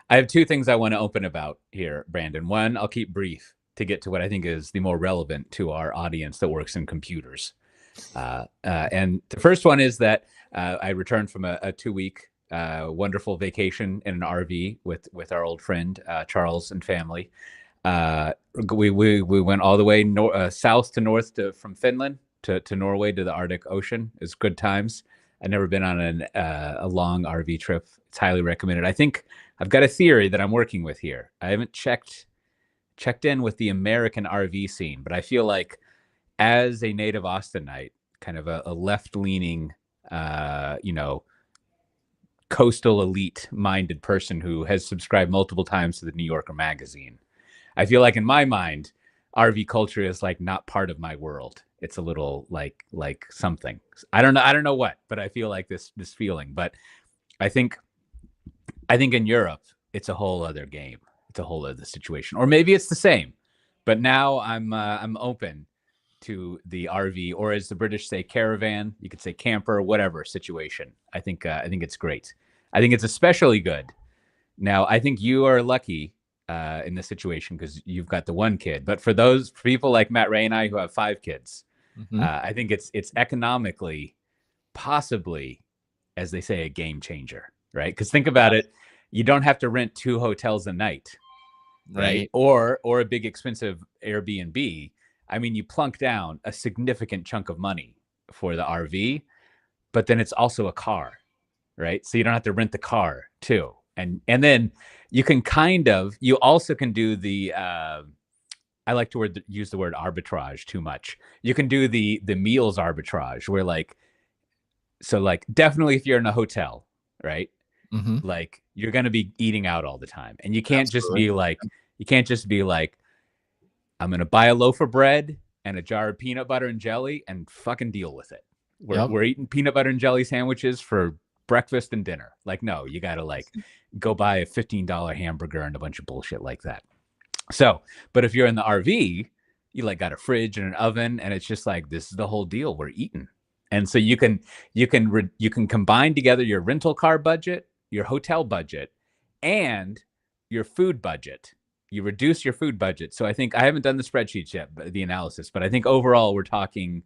I have two things I want to open about here, Brandon. One, I'll keep brief to get to what I think is the more relevant to our audience that works in computers. And the first one is that I returned from a 2 week wonderful vacation in an RV with our old friend Charles and family. We went all the way south to north from Finland to Norway to the Arctic Ocean. It's good times. I've never been on a long RV trip. It's highly recommended. I think I've got a theory that I'm working with here. I haven't checked in with the American RV scene, but I feel like as a native Austinite, kind of a left-leaning, coastal elite-minded person who has subscribed multiple times to the New Yorker magazine, I feel like in my mind, RV culture is like not part of my world. It's a little like something. I don't know what, but I feel like this feeling. But I think in Europe, it's a whole other game. It's a whole other situation, or maybe it's the same. But now I'm open to the RV, or as the British say, caravan. You could say camper, whatever situation. I think it's great. I think it's especially good. Now, I think you are lucky in this situation because you've got the one kid. But for people like Matt Ray and I who have 5 kids, I think it's economically possibly, as they say, a game changer, right? Because think about it, you don't have to rent 2 hotels a night, right? Or a big expensive Airbnb. I mean, you plunk down a significant chunk of money for the RV, but then it's also a car, right? So you don't have to rent the car too. And then you can you also can do the, I like to use the word arbitrage too much. You can do the meals arbitrage where definitely if you're in a hotel, right? Like you're going to be eating out all the time. And you can't just be like, I'm going to buy a loaf of bread and a jar of peanut butter and jelly and fucking deal with it. We're eating peanut butter and jelly sandwiches for breakfast and dinner. Like, no, you got to go buy a $15 hamburger and a bunch of bullshit like that. So, but if you're in the RV, you got a fridge and an oven, and it's just like, this is the whole deal. We're eating. And so you can combine together your rental car budget, your hotel budget, and your food budget. You reduce your food budget. So I think I haven't done the spreadsheets yet, the analysis, but I think overall we're talking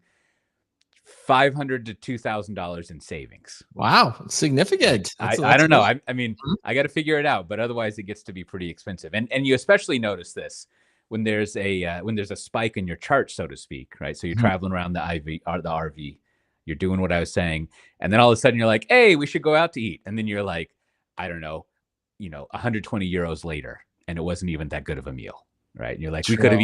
$500 to $2,000 in savings. Wow, significant. I don't know. I mean, I got to figure it out, but otherwise it gets to be pretty expensive. And you especially notice this when there's a spike in your chart, so to speak, right? So you're traveling around the RV, you're doing what I was saying, and then all of a sudden you're like, hey, we should go out to eat, and then you're like, I don't know, 120 euros later, and it wasn't even that good of a meal, right? And you're like, we could have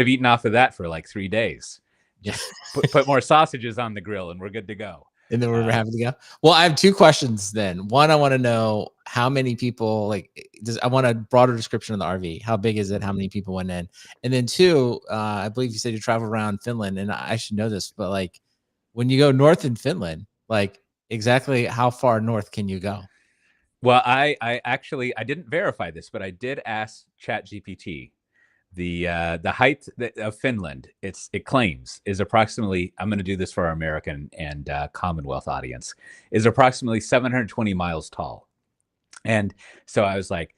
eaten off of that for like 3 days. Just put more sausages on the grill and we're good to go. And then we're having to go. Well, I have 2 questions then. One, I want to know how many people, I want a broader description of the RV. How big is it? How many people went in? And then 2, I believe you said you travel around Finland, and I should know this, but when you go north in Finland, exactly how far north can you go? Well, I didn't verify this, but I did ask ChatGPT. The height of Finland, it claims, is approximately, I'm going to do this for our American and Commonwealth audience, is approximately 720 miles tall. And so I was like,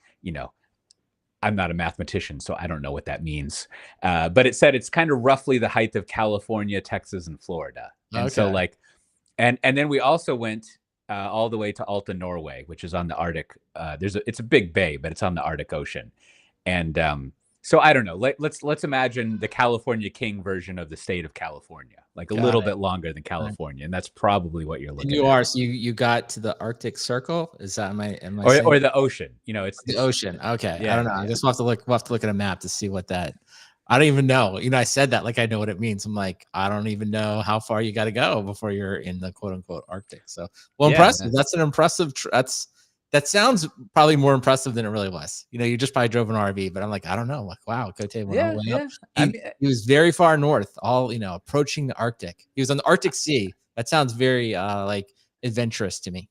I'm not a mathematician, so I don't know what that means. But it said it's kind of roughly the height of California, Texas, and Florida. And so and then we also went all the way to Alta, Norway, which is on the Arctic. It's a big bay, but it's on the Arctic Ocean. And so I don't know. Let's imagine the California King version of the state of California, a little bit longer than California, and that's probably what you're looking at. So you got to the Arctic Circle. Is that am I or the ocean? It's the ocean. Okay, yeah, I don't know. I just have to look at a map to see what that. I don't even know. I said that like I know what it means. I'm like, I don't even know how far you got to go before you're in the quote unquote Arctic. So, impressive. That's an impressive. That sounds probably more impressive than it really was. You just probably drove an RV, but I'm like, I don't know. Wow, Cote went all the way up. He was very far north, approaching the Arctic. He was on the Arctic Sea. That sounds very adventurous to me.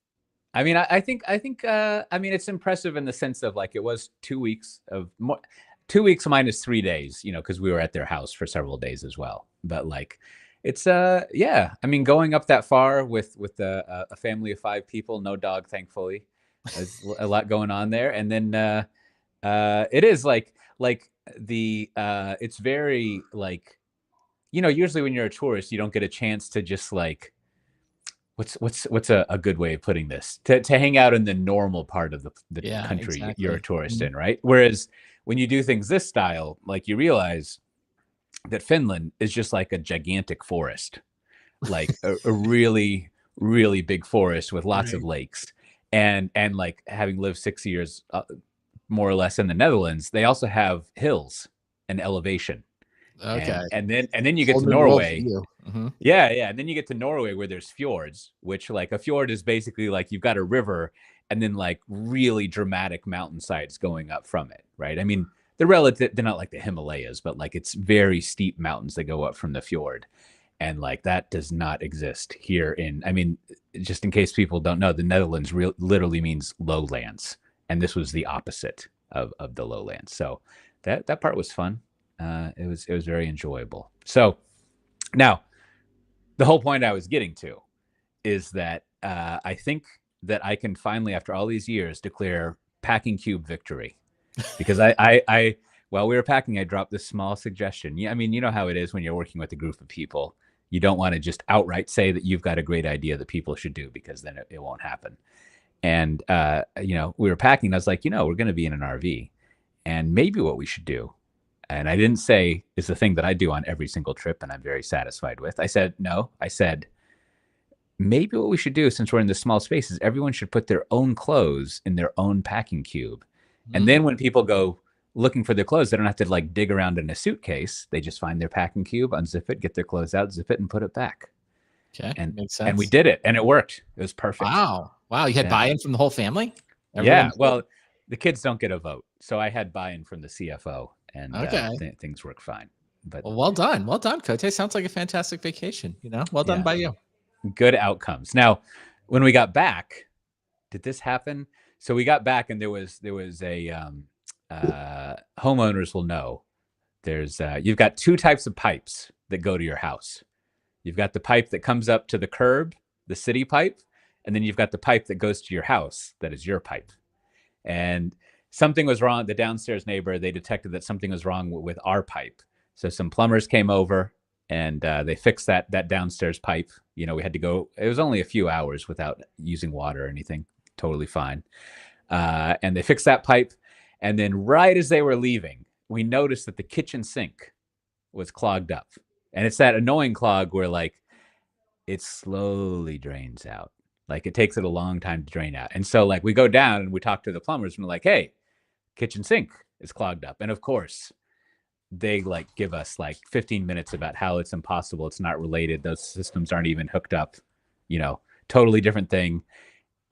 I mean, I think it's impressive in the sense of it was 2 weeks of more. 2 weeks minus 3 days, because we were at their house for several days as well. But it's going up that far with a family of 5 people, no dog, thankfully. There's a lot going on there. And then it is like the it's very like, usually when you're a tourist, you don't get a chance to just like what's a good way of putting this, to hang out in the normal part of the Yeah, country you're a exactly. tourist Mhm. in, right? Whereas when you do things this style, like you realize that Finland is just like a gigantic forest, like a really really big forest with lots of Right. lakes. And like having lived 6 years more or less in the Netherlands, they also have hills and elevation. Okay. And then you get Whole to new world for Norway. you. Mhm. Yeah, yeah. And then you get to Norway where there's fjords, which like a fjord is basically like you've got a river and then like really dramatic mountainsides going up from it, right? I mean, they're not like the Himalayas, but like it's very steep mountains that go up from the fjord. And like that does not exist here I mean, just in case people don't know, the Netherlands literally means lowlands. And this was the opposite of the lowlands. So that part was fun. It was very enjoyable. So now the whole point I was getting to is that I think that I can finally, after all these years, declare packing cube victory, because while we were packing, I dropped this small suggestion. Yeah, I mean, you know how it is when you're working with a group of people. You don't want to just outright say that you've got a great idea that people should do, because then it won't happen. And we were packing. And I was like, we're going to be in an RV, and maybe what we should do. And I didn't say is the thing that I do on every single trip, and I'm very satisfied with. I said no. I said maybe what we should do, since we're in this small space, is everyone should put their own clothes in their own packing cube. And Mm, then when people go looking for their clothes, they don't have to like dig around in a suitcase. They just find their packing cube, unzip it, get their clothes out, zip it, and put it back. okay, And makes and we sense. did it, and it worked. It was perfect. Wow. Wow, you had Yeah, buy-in from the whole family? Everyone yeah. did it? Well, the kids don't get a vote, so I had buy-in from the CFO, and Okay. things work fine. But Well, well done. Well done, Cote. Sounds like a fantastic vacation, you know? Well done yeah, by you. good outcomes. Now, when we got back, did this happen? So we got back, and there was a homeowners will know. There's you've got two types of pipes that go to your house. You've got the pipe that comes up to the curb, the city pipe, and then you've got the pipe that goes to your house, that is your pipe. And something was wrong. The downstairs neighbor, they detected that something was wrong with our pipe. So some plumbers came over, and they fixed that downstairs pipe. We had to go. It was only a few hours without using water or anything. Totally fine. And they fixed that pipe. And then right as they were leaving, we noticed that the kitchen sink was clogged up. And it's that annoying clog where like it slowly drains out. Like it takes it a long time to drain out. And so like we go down and we talk to the plumbers and we're like, hey, kitchen sink is clogged up. And of course, they like give us like 15 minutes about how it's impossible. It's not related. Those systems aren't even hooked up, totally different thing.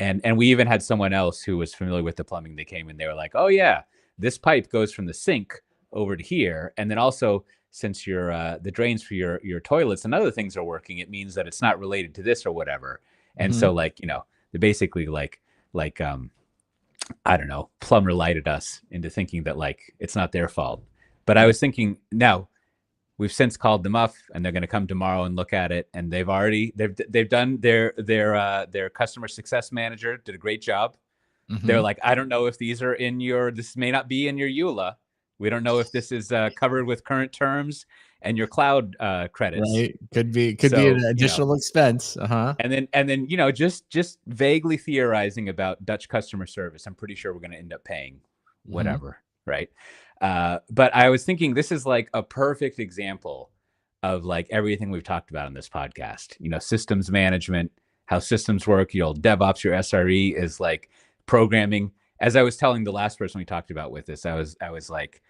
And we even had someone else who was familiar with the plumbing. They came and they were like, oh yeah, this pipe goes from the sink over to here. And then also, since the drains for your toilets and other things are working, it means that it's not related to this or whatever. And Mhm. so like, they basically like I don't know, plumber lighted us into thinking that like it's not their fault. But I Right. was thinking, now we've since called them up, and they're going to come tomorrow and look at it. And they've done their customer success manager did a great job. They're Mhm. like, I don't know if these are this may not be in your EULA. We don't know if this is covered with current terms and your cloud credits. Right. Could be an So, additional expense. Uh-huh. and then just vaguely theorizing about Dutch customer service. I'm pretty sure we're going to end up paying Mhm. whatever, right? But I was thinking this is like a perfect example of like everything we've talked about in this podcast. Systems management, how systems work. DevOps, your SRE is like programming. As I was telling the last person we talked about with this, I was like,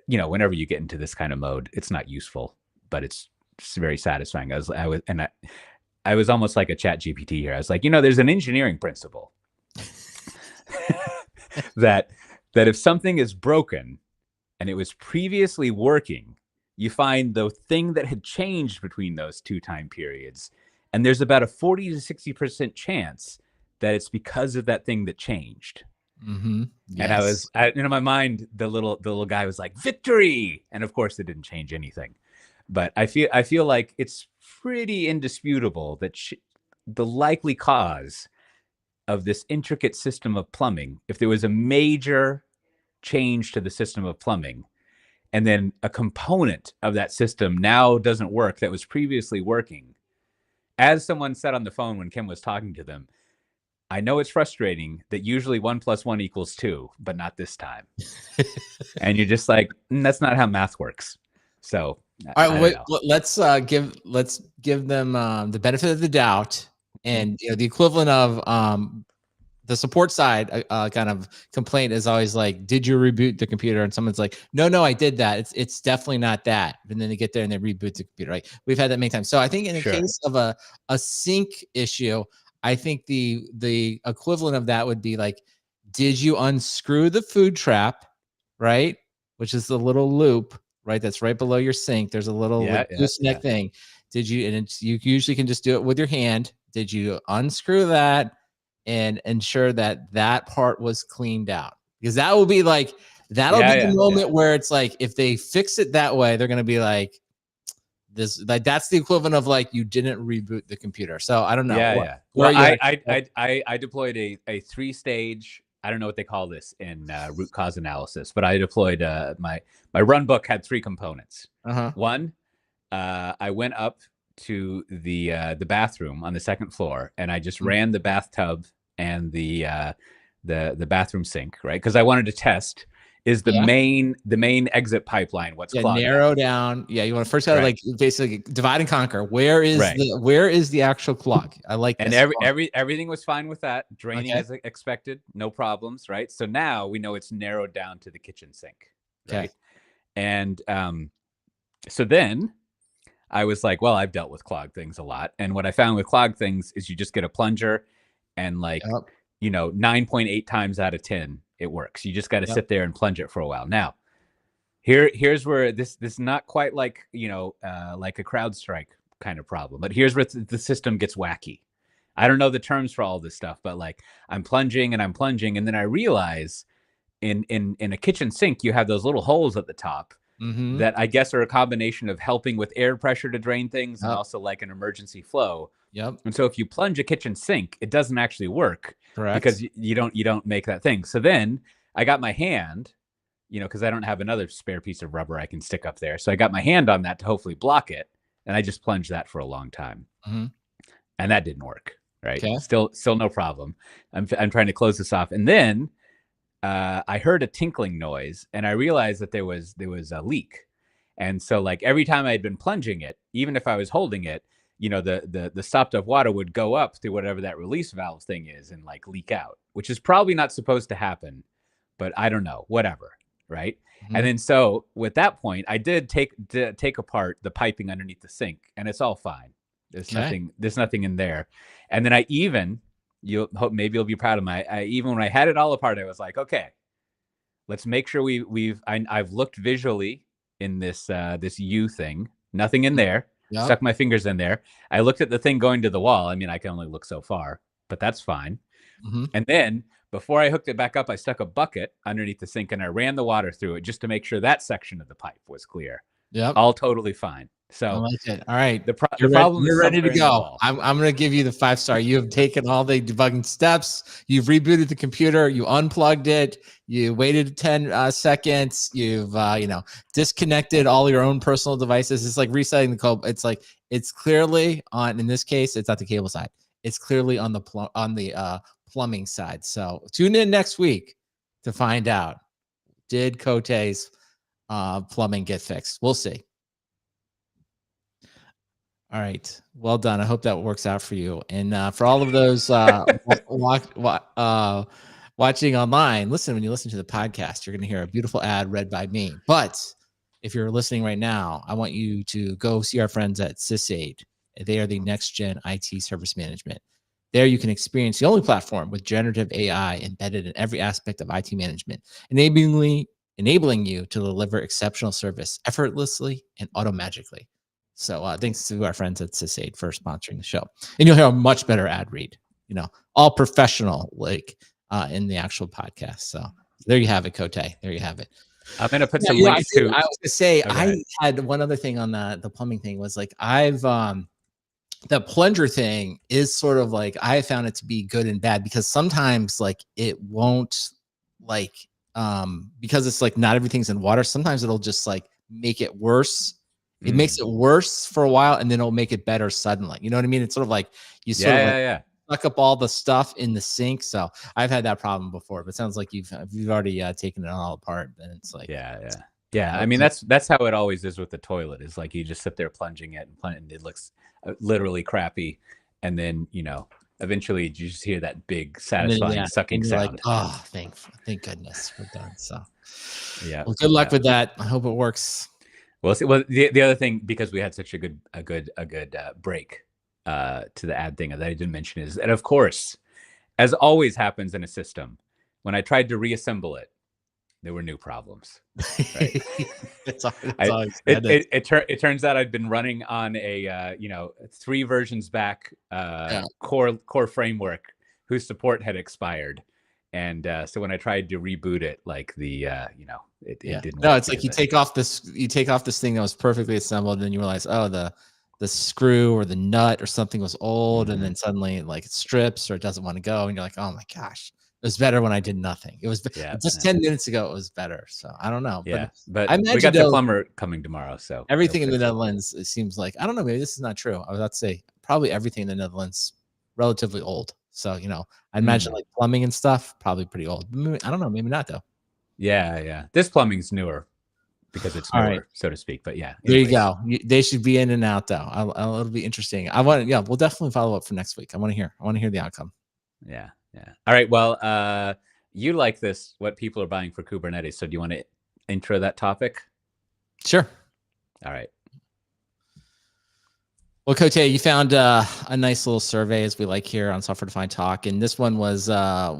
whenever you get into this kind of mode, it's not useful, but it's very satisfying. I was almost like a chat GPT here. I was like, there's an engineering principle that if something is broken and it was previously working, you find the thing that had changed between those two time periods, and there's about a 40 to 60% chance that it's because of that thing that changed. Mhm. And Yes. in my mind, the little guy was like victory, and of course it didn't change anything. But I feel like it's pretty indisputable that the likely cause of this intricate system of plumbing, if there was a major change to the system of plumbing, and then a component of that system now doesn't work that was previously working, as someone said on the phone when Kim was talking to them, I know it's frustrating that usually 1 + 1 = 2, but not this time. And you're just like, that's not how math works. So all right, wait, let's give them the benefit of the doubt, and the equivalent of the support side kind of complaint is always like, did you reboot the computer? And someone's like, no, I did that. It's definitely not that. And then they get there and they reboot the computer. Right? We've had that many times. So I think in the case of a sync issue, I think the equivalent of that would be like, did you unscrew the food trap, right? Which is the little loop, right? That's right below your sink. There's a little gooseneck thing. Did you? And you usually can just do it with your hand. Did you unscrew that and ensure that that part was cleaned out? Because that will be like, that'll be the moment where it's like, if they fix it that way, they're going to be like, this, like, that's the equivalent of like, you didn't reboot the computer. So I don't know. Well, I deployed a 3-stage, I don't know what they call this in root cause analysis, but I deployed my run book had 3 components. One, I went up to the bathroom on the 2nd floor, and I just ran the bathtub and the bathroom sink, right? Because I wanted to test, is the main exit pipeline what's clogged narrow down. You want to first like basically divide and conquer. Where is the actual clog? I like that. And everything was fine with that, draining as expected, no problems, right? So now we know it's narrowed down to the kitchen sink, right? And so then I was like, well, I've dealt with clogged things a lot, and what I found with clogged things is you just get a plunger, and like 9.8 times out of 10 it works. You just got to sit there and plunge it for a while. Now, here's where this is not quite like like a CrowdStrike kind of problem, but here's where the system gets wacky. I don't know the terms for all this stuff, but like I'm plunging, and then I realize in a kitchen sink you have those little holes at the top that I guess are a combination of helping with air pressure to drain things and also like an emergency flow. And so if you plunge a kitchen sink, it doesn't actually work because you don't make that thing. So then I got my hand, because I don't have another spare piece of rubber I can stick up there. So I got my hand on that to hopefully block it, and I just plunged that for a long time, and that didn't work. Right? Still no problem. I'm trying to close this off, and then I heard a tinkling noise, and I realized that there was a leak. And so like every time I had been plunging it, even if I was holding it, the stopped up water would go up through whatever that release valve thing is and like leak out, which is probably not supposed to happen, but I don't know, whatever. Right. And then so with that point, I did take apart the piping underneath the sink, and it's all fine. There's nothing in there. And then I even, maybe you'll be proud of even when I had it all apart, I was like, okay, let's make sure I've looked visually in this U thing, nothing in there. Stuck my fingers in there. I looked at the thing going to the wall. I mean, I can only look so far, but that's fine. And then before I hooked it back up, I stuck a bucket underneath the sink and I ran the water through it just to make sure that section of the pipe was clear. All totally fine. So I like it. All right. The problem you're ready to go. I'm going to give you the 5-star. You have taken all the debugging steps. You've rebooted the computer. You unplugged it. You waited 10 seconds. You've, disconnected all your own personal devices. It's like resetting the code. It's like, it's clearly on, in this case, it's not the cable side. It's clearly on the plumbing side. So tune in next week to find out, did Cote's plumbing get fixed? We'll see. All right. Well done. I hope that works out for you. And for all of those watching online, listen, when you listen to the podcast, you're going to hear a beautiful ad read by me. But if you're listening right now, I want you to go see our friends at SysAid. They are the next gen IT service management. There you can experience the only platform with generative AI embedded in every aspect of IT management, enabling you to deliver exceptional service effortlessly and automagically. So thanks to our friends at SysAid for sponsoring the show. And you'll hear a much better ad read, all professional, like in the actual podcast. So there you have it, Cote. There you have it. I'm going to put some links to. I was going to say, I had one other thing on the plumbing thing was like, I've the plunger thing is sort of like, I found it to be good and bad, because sometimes like it won't, like, because it's like not everything's in water. Sometimes it'll just like make it worse. It makes it worse for a while, and then it'll make it better suddenly. You know what I mean? It's sort of like you sort Yeah, of yeah, like yeah. suck up all the stuff in the sink. So I've had that problem before, but it sounds like you've already taken it all apart. And it's like, Yeah, yeah. Yeah, I mean, okay, that's how it always is with the toilet, is like you just sit there plunging it and it looks literally crappy, and then, eventually you just hear that big and then satisfying yeah, sucking and you're like, sound. oh, thank goodness we're done. So, Yeah, well, good luck yeah. with that. I hope it works. Well, see, well, the other thing, because we had such a good break to the ad thing that I didn't mention, is that, of course, as always happens in a system, when I tried to reassemble it, there were new problems, right? It's I always it that is, it it turns out I'd been running on a, 3 versions back, yeah. core framework whose support had expired, and, so when I tried to reboot it, like, it Yeah. didn't No, work it's like because I you take off this thing that was perfectly assembled, and you realize, oh, the screw or the nut or something was old, and Mhm. then suddenly like it strips or it doesn't want to go, and you're like, oh my gosh, it was better when I did nothing. It was Yeah, just yeah, 10 minutes ago, it was better. So I don't know, but yeah, but I we imagine got the though plumber coming tomorrow, so he'll everything in the fix it. Netherlands, it seems like, I don't know, maybe this is not true. I was about to say probably everything in the Netherlands relatively old. So I imagine Mhm. like plumbing and stuff probably pretty old. I don't know, maybe not though. Yeah, yeah. This plumbing's newer because it's All right. newer, so to speak, but yeah, There you anyways. go. They should be in and out though. It'll be interesting. I want, yeah, we'll definitely follow up for next week. I want to hear the outcome. Yeah, yeah. Alright, well, you like this, what people are buying for Kubernetes, so do you wanna intro that topic? Sure. Alright. Well, Cote, you found a nice little survey, as we like here on Software Defined Talk, and this one was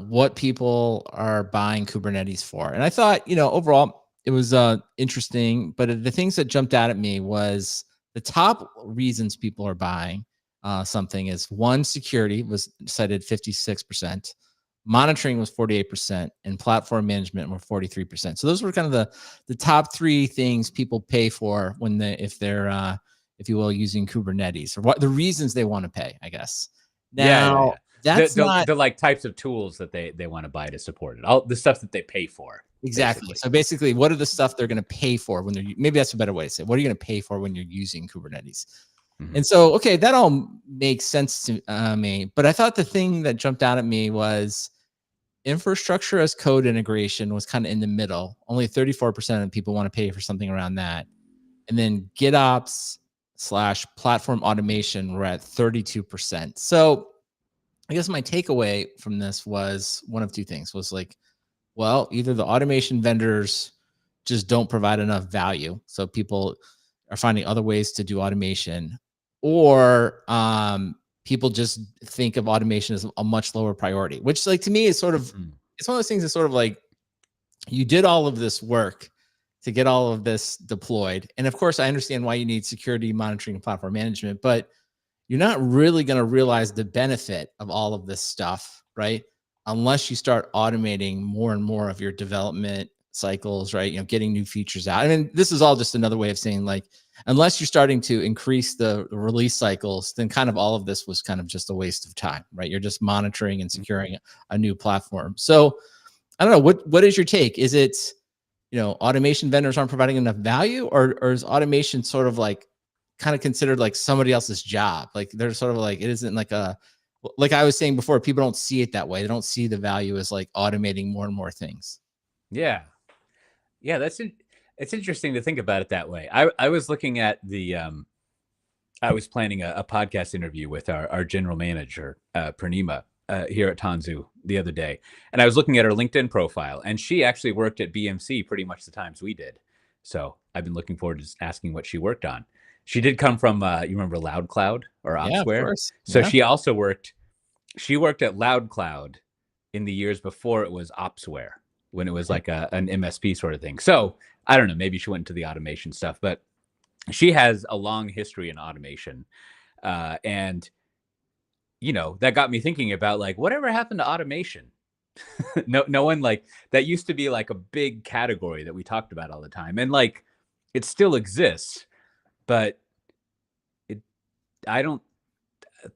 what people are buying Kubernetes for. And I thought, overall, it was interesting. But the things that jumped out at me was the top reasons people are buying something is one, security was cited 56%, monitoring was 48%, and platform management were 43%. So those were kind of the top three things people pay for when if they're if you will, using Kubernetes, or what the reasons they want to pay, I guess. Yeah, yeah, Now, yeah. The that's the not the, like, types of tools that they wanna buy to support it, all the stuff that they pay for, exactly. basically. So basically, what are the stuff they're going to pay for when they're, maybe that's a better way to say it. What are you going to pay for when you're using Kubernetes? Mhm. And so, okay, that all makes sense to me. But I thought the thing that jumped out at me was infrastructure as code integration was kind of in the middle. Only 34% of people want to pay for something around that. And then GitOps slash platform automation were at 32%. So I guess my takeaway from this was one of two things, was like, well, either the automation vendors just don't provide enough value. So people are finding other ways to do automation, or people just think of automation as a much lower priority, which, like, to me is sort of, Mhm. it's one of those things that's sort of like, you did all of this work to get all of this deployed. And of course, I understand why you need security monitoring and platform management, but you're not really going to realize the benefit of all of this stuff, right? Unless you start automating more and more of your development cycles, right? Getting new features out. I mean, this is all just another way of saying, like, unless you're starting to increase the release cycles, then kind of all of this was kind of just a waste of time, right? You're just monitoring and Mhm. securing a new platform. So I don't know, what is your take? Is it, automation vendors aren't providing enough value, or is automation sort of like kind of considered like somebody else's job? Like they're sort of like, it isn't like like I was saying before, people don't see it that way. They don't see the value as like automating more and more things. Yeah. Yeah, it's interesting to think about it that way. I was looking at I was planning a podcast interview with our general manager, Purnima, here at Tanzu the other day, and I was looking at her LinkedIn profile, and she actually worked at BMC pretty much the times we did. So I've been looking forward to just asking what she worked on. She did come from, you remember LoudCloud or Yeah, of Opsware? course. So Yeah. she worked at LoudCloud in the years before it was Opsware, when it was Okay. like an MSP sort of thing. So I don't know, maybe she went into the automation stuff, but she has a long history in automation. And that got me thinking about, like, whatever happened to automation? No one, like, that used to be like a big category that we talked about all the time. And, like, it still exists, but it I don't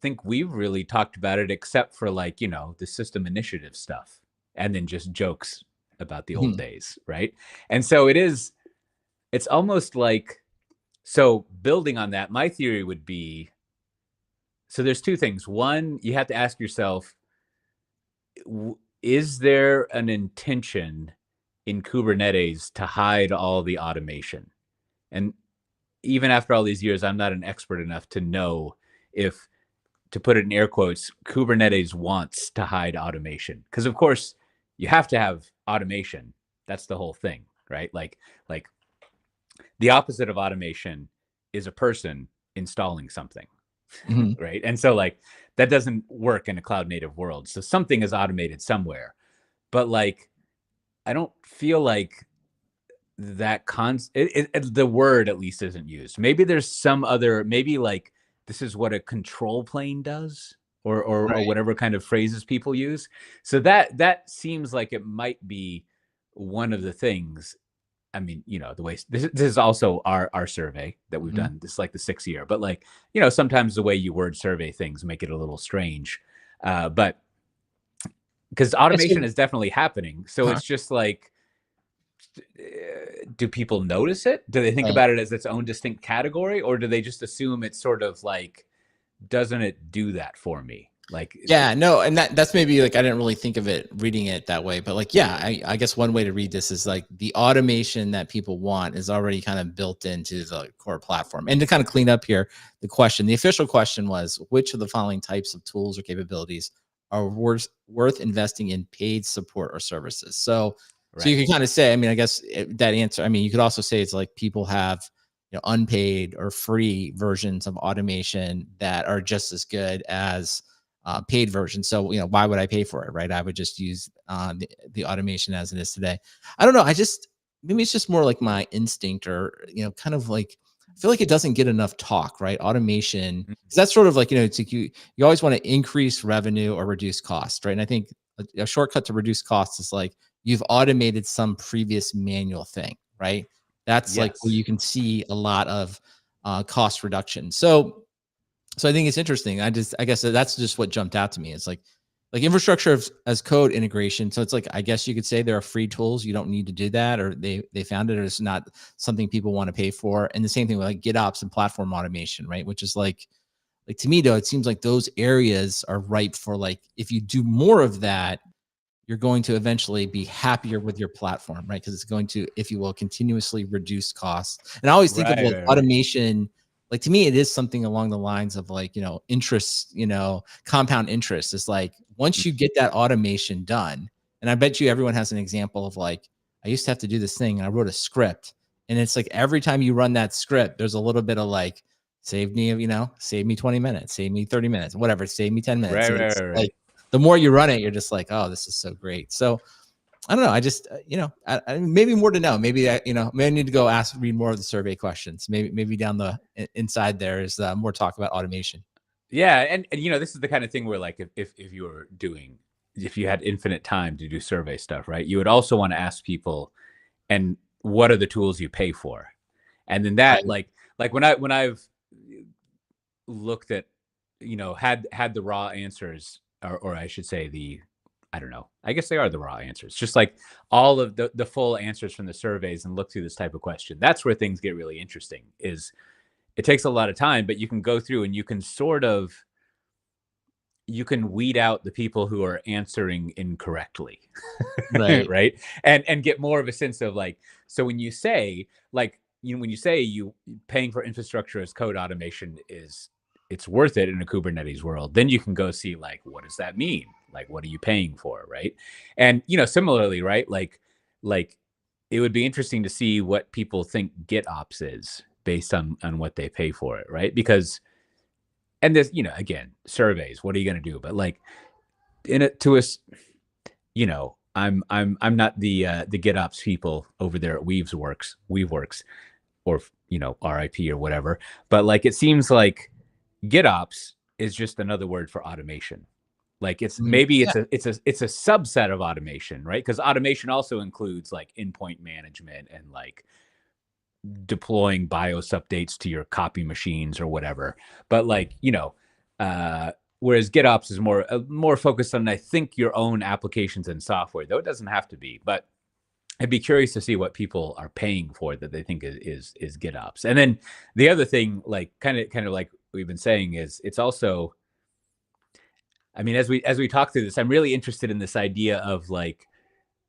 think we've really talked about it except for like, the system initiative stuff and then just jokes about the old Mhm. days, right? And so it's almost like, so building on that, my theory would be, so there's two things. One, you have to ask yourself, is there an intention in Kubernetes to hide all the automation? And even after all these years, I'm not an expert enough to know if, to put it in air quotes, Kubernetes wants to hide automation. Because of course, you have to have automation. That's the whole thing, right? Like the opposite of automation is a person installing something, Mhm. right? And so like that doesn't work in a cloud native world. So something is automated somewhere. But like I don't feel like that the word at least isn't used. Maybe there's some other, maybe like this is what a control plane does, or Right. whatever kind of phrases people use. So that seems like it might be one of the things. I mean, the way this is also our survey that we've Mhm. done. This is like the 6th year, but like, sometimes the way you word survey things make it a little strange. But because Yeah, automation so is definitely happening. So uh-huh. it's just like, do people notice it? Do they think Right. about it as its own distinct category, or do they just assume it's sort of like, doesn't it do that for me? Like, Yeah, no, and that's maybe like I didn't really think of it reading it that way, but like, yeah, I guess one way to read this is like the automation that people want is already kind of built into the core platform. And to kind of clean up here, the official question was, which of the following types of tools or capabilities are worth investing in paid support or services? So you right? can kind of say, I mean, I guess that answer, I mean, you could also say it's like people have unpaid or free versions of automation that are just as good as paid version. So, why would I pay for it? Right. I would just use the automation as it is today. I don't know. Maybe it's just more like my instinct or, kind of like, I feel like it doesn't get enough talk, right? Automation, Mm, because that's sort of like, it's like you always want to increase revenue or reduce cost, right? And I think a shortcut to reduce costs is like you've automated some previous manual thing, right? That's like where yes. you can see a lot of cost reduction. So I think it's interesting. I guess that's just what jumped out to me. It's like infrastructure as code integration. So it's like I guess you could say there are free tools. You don't need to do that, or they found it, or it's not something people want to pay for. And the same thing with like GitOps and platform automation, right? Which is like to me though, it seems like those areas are ripe for like if you do more of that, you're going to eventually be happier with your platform, right? Because it's going to, if you will, continuously reduce costs. And I always think of Right, like right, right. automation, like to me, it is something along the lines of like, interest, compound interest. It's like once you get that automation done, and I bet you everyone has an example of like, I used to have to do this thing and I wrote a script. And it's like every time you run that script, there's a little bit of like, save me 20 minutes, save me 30 minutes, whatever, save me 10 minutes. Right, right, It's right, like, right. the more you run it, you're just like, oh, this is so great. So I don't know. I just, maybe more to know. Maybe maybe I need to go read more of the survey questions. Maybe down the inside there is more talk about automation. Yeah, and this is the kind of thing where like if you were doing, if you had infinite time to do survey stuff, right? You would also want to ask people, and what are the tools you pay for? And then that Right. like when I've looked at, had the raw answers, or I should say the, I don't know, I guess they are the raw answers, just like all of the full answers from the surveys, and look through this type of question. That's where things get really interesting. Is it takes a lot of time, but you can go through and you can sort of, you can weed out the people who are answering incorrectly. Right. Right, and get more of a sense of like, so when you say like, when you say you paying for infrastructure as code automation is, it's worth it in a Kubernetes world, then you can go see like, what does that mean? Like, what are you paying for, right? And similarly, right, like it would be interesting to see what people think GitOps is based on what they pay for it, right? Because, and this, again, surveys, what are you going to do? But like, in it to us, I'm not the GitOps people over there at Weaveworks, or RIP or whatever. But like, it seems like GitOps is just another word for automation. Like, it's Mhm. maybe Yeah. it's a subset of automation, right? Because automation also includes like endpoint management and like deploying BIOS updates to your copy machines or whatever. But like, Whereas GitOps is more focused on, I think, your own applications and software, though it doesn't have to be. But I'd be curious to see what people are paying for that they think is GitOps. And then the other thing, like kind of like we've been saying, is it's also, I mean, as we talk through this, I'm really interested in this idea of like,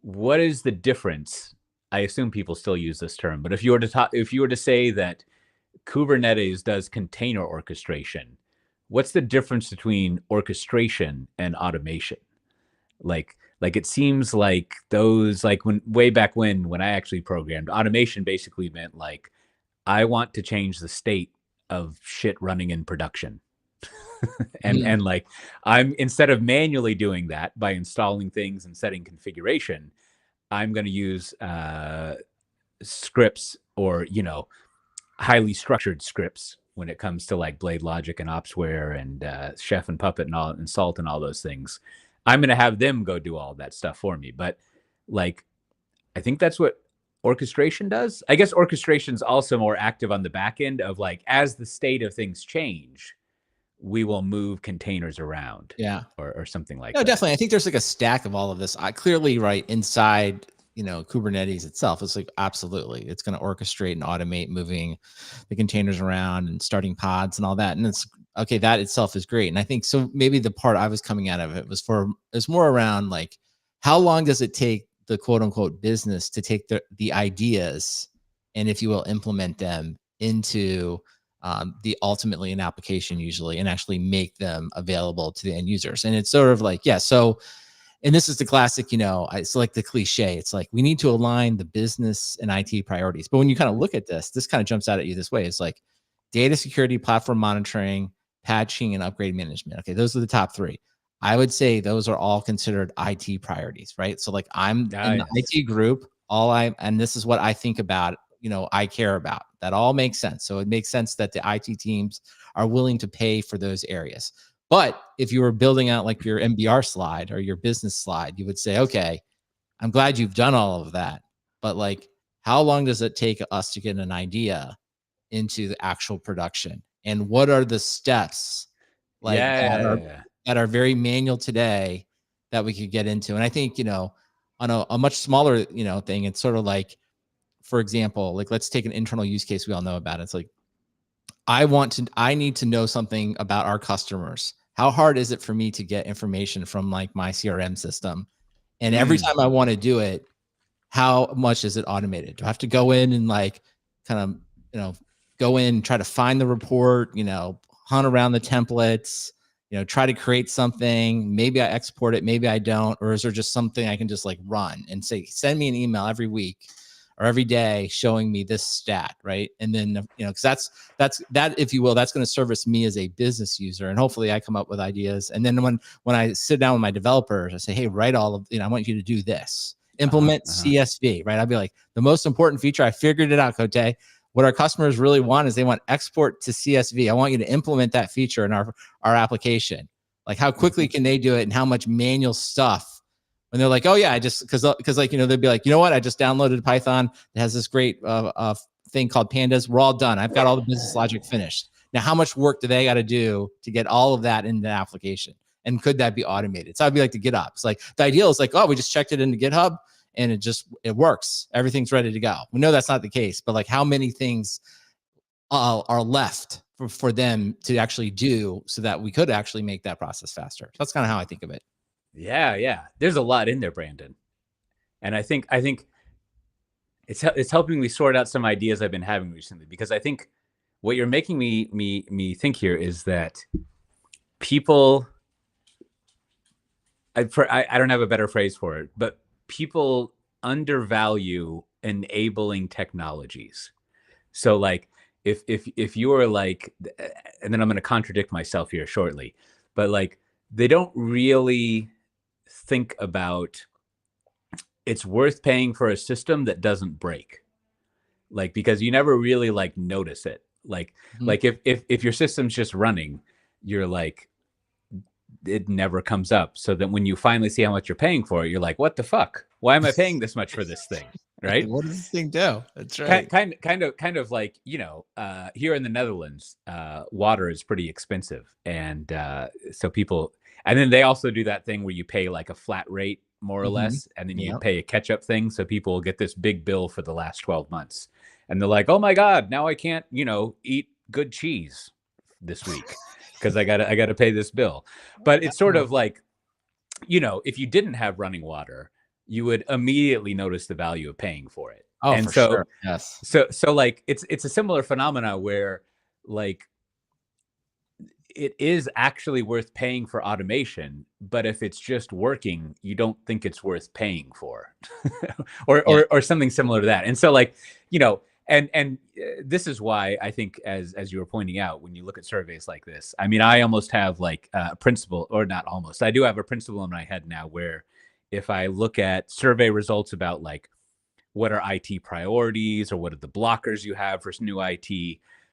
what is the difference? I assume people still use this term, but if you were to say that Kubernetes does container orchestration, what's the difference between orchestration and automation? Like it seems like those, like when way back when I actually programmed, automation basically meant like, I want to change the state of shit running in production. Mhm. And like, I'm, instead of manually doing that by installing things and setting configuration, I'm going to use scripts, or highly structured scripts when it comes to like Blade Logic and Opsware and Chef and Puppet and Salt and all those things. I'm going to have them go do all that stuff for me. But like, I think that's what orchestration does. I guess orchestration's also more active on the back end of like, as the state of things change, we will move containers around, Yeah. or something like No, that. definitely. I think there's like a stack of all of this. I clearly, right inside, Kubernetes itself, it's like absolutely, it's going to orchestrate and automate moving the containers around and starting pods and all that. And it's okay. That itself is great. And I think so. Maybe the part I was coming out of it was more around like, how long does it take the quote unquote business to take the ideas and, if you will, implement them into the ultimately an application usually, and actually make them available to the end users. And it's sort of like, yeah, so, and this is the classic, it's like the cliche. It's like, we need to align the business and IT priorities. But when you kind of look at this kind of jumps out at you this way. It's like data security, platform monitoring, patching, and upgrade management. Okay, those are the top three. I would say those are all considered IT priorities, right? So like, I'm in the Yes. IT group, and this is what I think about, I care about. That all makes sense. So it makes sense that the IT teams are willing to pay for those areas. But if you were building out like your MBR slide or your business slide, you would say, okay, I'm glad you've done all of that. But like, how long does it take us to get an idea into the actual production? And what are the steps like Yeah. that are very manual today that we could get into? And I think, on a much smaller, thing, it's sort of like, for example, like let's take an internal use case we all know about. It's like, I need to know something about our customers. How hard is it for me to get information from like my CRM system? And every Mm. time I want to do it, how much is it automated? Do I have to go in and like kind of, go in and try to find the report, hunt around the templates, try to create something. Maybe I export it, maybe I don't. Or is there just something I can just like run and say, send me an email every week or every day showing me this stat, right? And then, because that's that, if you will, that's going to service me as a business user. And hopefully I come up with ideas. And then when I sit down with my developers, I say, hey, write all of, I want you to do this. Implement CSV, right? I'll be like, the most important feature, I figured it out, Cote. What our customers really want is they want export to CSV. I want you to implement that feature in our application. Like, how quickly can they do it, and how much manual stuff? When they're like, oh yeah, I just because like, they'd be like, you know what? I just downloaded Python. It has this great thing called pandas. We're all done. I've got all the business logic finished. Now, how much work do they got to do to get all of that into the application? And could that be automated? So I'd be like, the GitOps. It's like, the ideal is like, oh, we just checked it into GitHub and it works. Everything's ready to go. We know that's not the case, but like, how many things are left for them to actually do so that we could actually make that process faster? So that's kind of how I think of it. Yeah. There's a lot in there, Brandon. And I think it's helping me sort out some ideas I've been having recently, because I think what you're making me think here is that people, I don't have a better phrase for it, but people undervalue enabling technologies. So like, if you are like, and then I'm going to contradict myself here shortly, but like, they don't really think about, it's worth paying for a system that doesn't break, like, because you never really like notice it. Like, Mhm. if your system's just running, you're like, it never comes up. So that when you finally see how much you're paying for it, you're like, what the fuck? Why am I paying this much for this thing? right? What does this thing do? That's Kind, right. kind, kind of like, here in the Netherlands, water is pretty expensive, and so people, and then they also do that thing where you pay like a flat rate, more or Hmm. less, and then you Yep. pay a catch-up thing. So people will get this big bill for the last 12 months, and they're like, "Oh my God, now I can't, eat good cheese this week because I gotta pay this bill." But it's sort of like, if you didn't have running water, you would immediately notice the value of paying for it. Oh, And for sure. so Yes. so like it's a similar phenomena where like it is actually worth paying for automation, but if it's just working, you don't think it's worth paying for. or, Yeah. or something similar to that. And so like, you know, this is why I think, as you were pointing out, when you look at surveys like this, I mean, I almost have like a principle, or not almost, I do have a principle in my head now where if I look at survey results about like what are IT priorities or what are the blockers you have for new IT,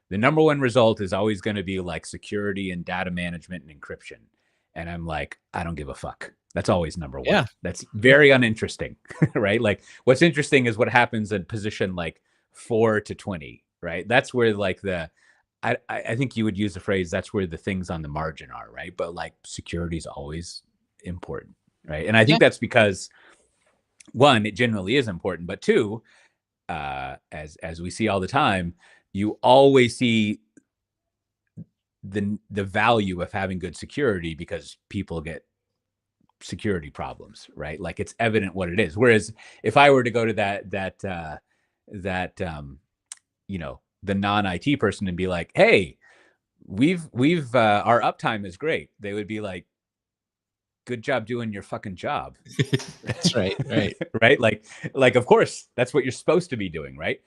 the number one result is always going to be like security and data management and encryption. And I'm like, I don't give a fuck. That's always number one. Yeah. That's very uninteresting, right? Like, what's interesting is what happens in position like 4 to 20, right? That's where like I think you would use the phrase, that's where the things on the margin are, right? But like security is always important, right? And I Yeah. think that's because one, it generally is important, but two, as we see all the time, you always see the value of having good security because people get security problems, right? Like it's evident what it is. Whereas if I were to go to that the non IT person and be like, hey, we've our uptime is great, they would be like, good job doing your fucking job. That's right. Right. Right? Like of course that's what you're supposed to be doing, right?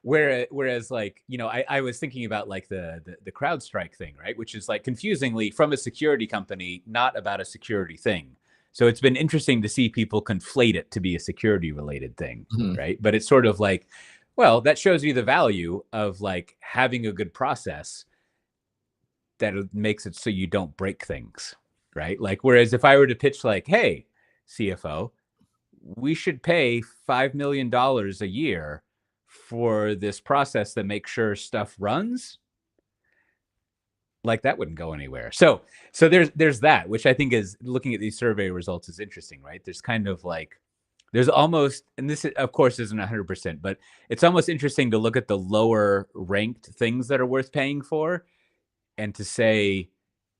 Whereas like, I was thinking about like the CrowdStrike thing, right? Which is like confusingly from a security company, not about a security thing. So it's been interesting to see people conflate it to be a security related thing, Mhm. right? But it's sort of like, well, that shows you the value of like having a good process that makes it so you don't break things, right? Like, whereas if I were to pitch like, hey, CFO, we should pay $5 million a year for this process that makes sure stuff runs, like that wouldn't go anywhere. So there's that, which I think is, looking at these survey results is interesting, right? There's kind of like, there's almost, and this of course isn't 100%, but it's almost interesting to look at the lower ranked things that are worth paying for and to say,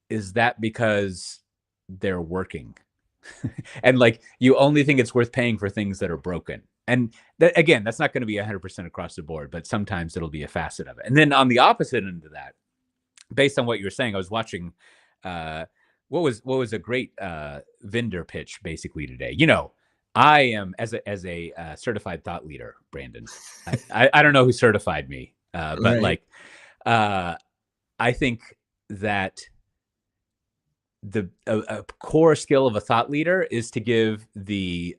is that because they're working? And like, you only think it's worth paying for things that are broken. And that, again, that's not going to be 100% across the board, but sometimes it'll be a facet of it. And then on the opposite end of that, based on what you were saying, I was watching uh, what was a great vendor pitch basically today. I am, as a certified thought leader, Brandon. I don't know who certified me, but Right. like, uh, I think that a core skill of a thought leader is to give the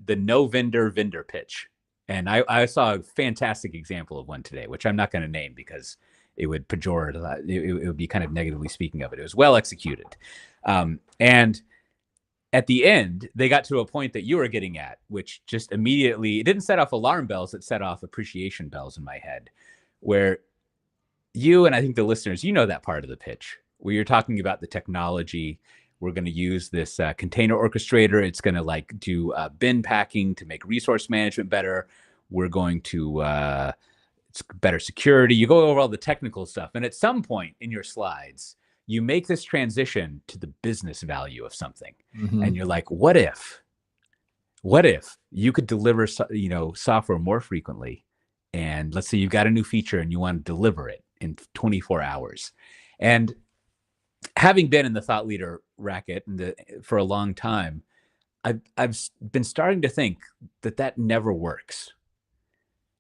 no vendor pitch. And I saw a fantastic example of one today, which I'm not going to name because it would it would be kind of negatively speaking of it. It was well executed, and at the end they got to a point that you were getting at, which just immediately, it didn't set off alarm bells, it set off appreciation bells in my head, where you, and I think the listeners, that part of the pitch where you're talking about the technology. We're going to use this container orchestrator. It's going to like do bin packing to make resource management better. We're going to it's better security. You go over all the technical stuff, and at some point in your slides, you make this transition to the business value of something, Hmm. and you're like, what if you could deliver software more frequently, and let's say you've got a new feature and you want to deliver it in 24 hours. And having been in the thought leader racket for a long time, I've been starting to think that never works.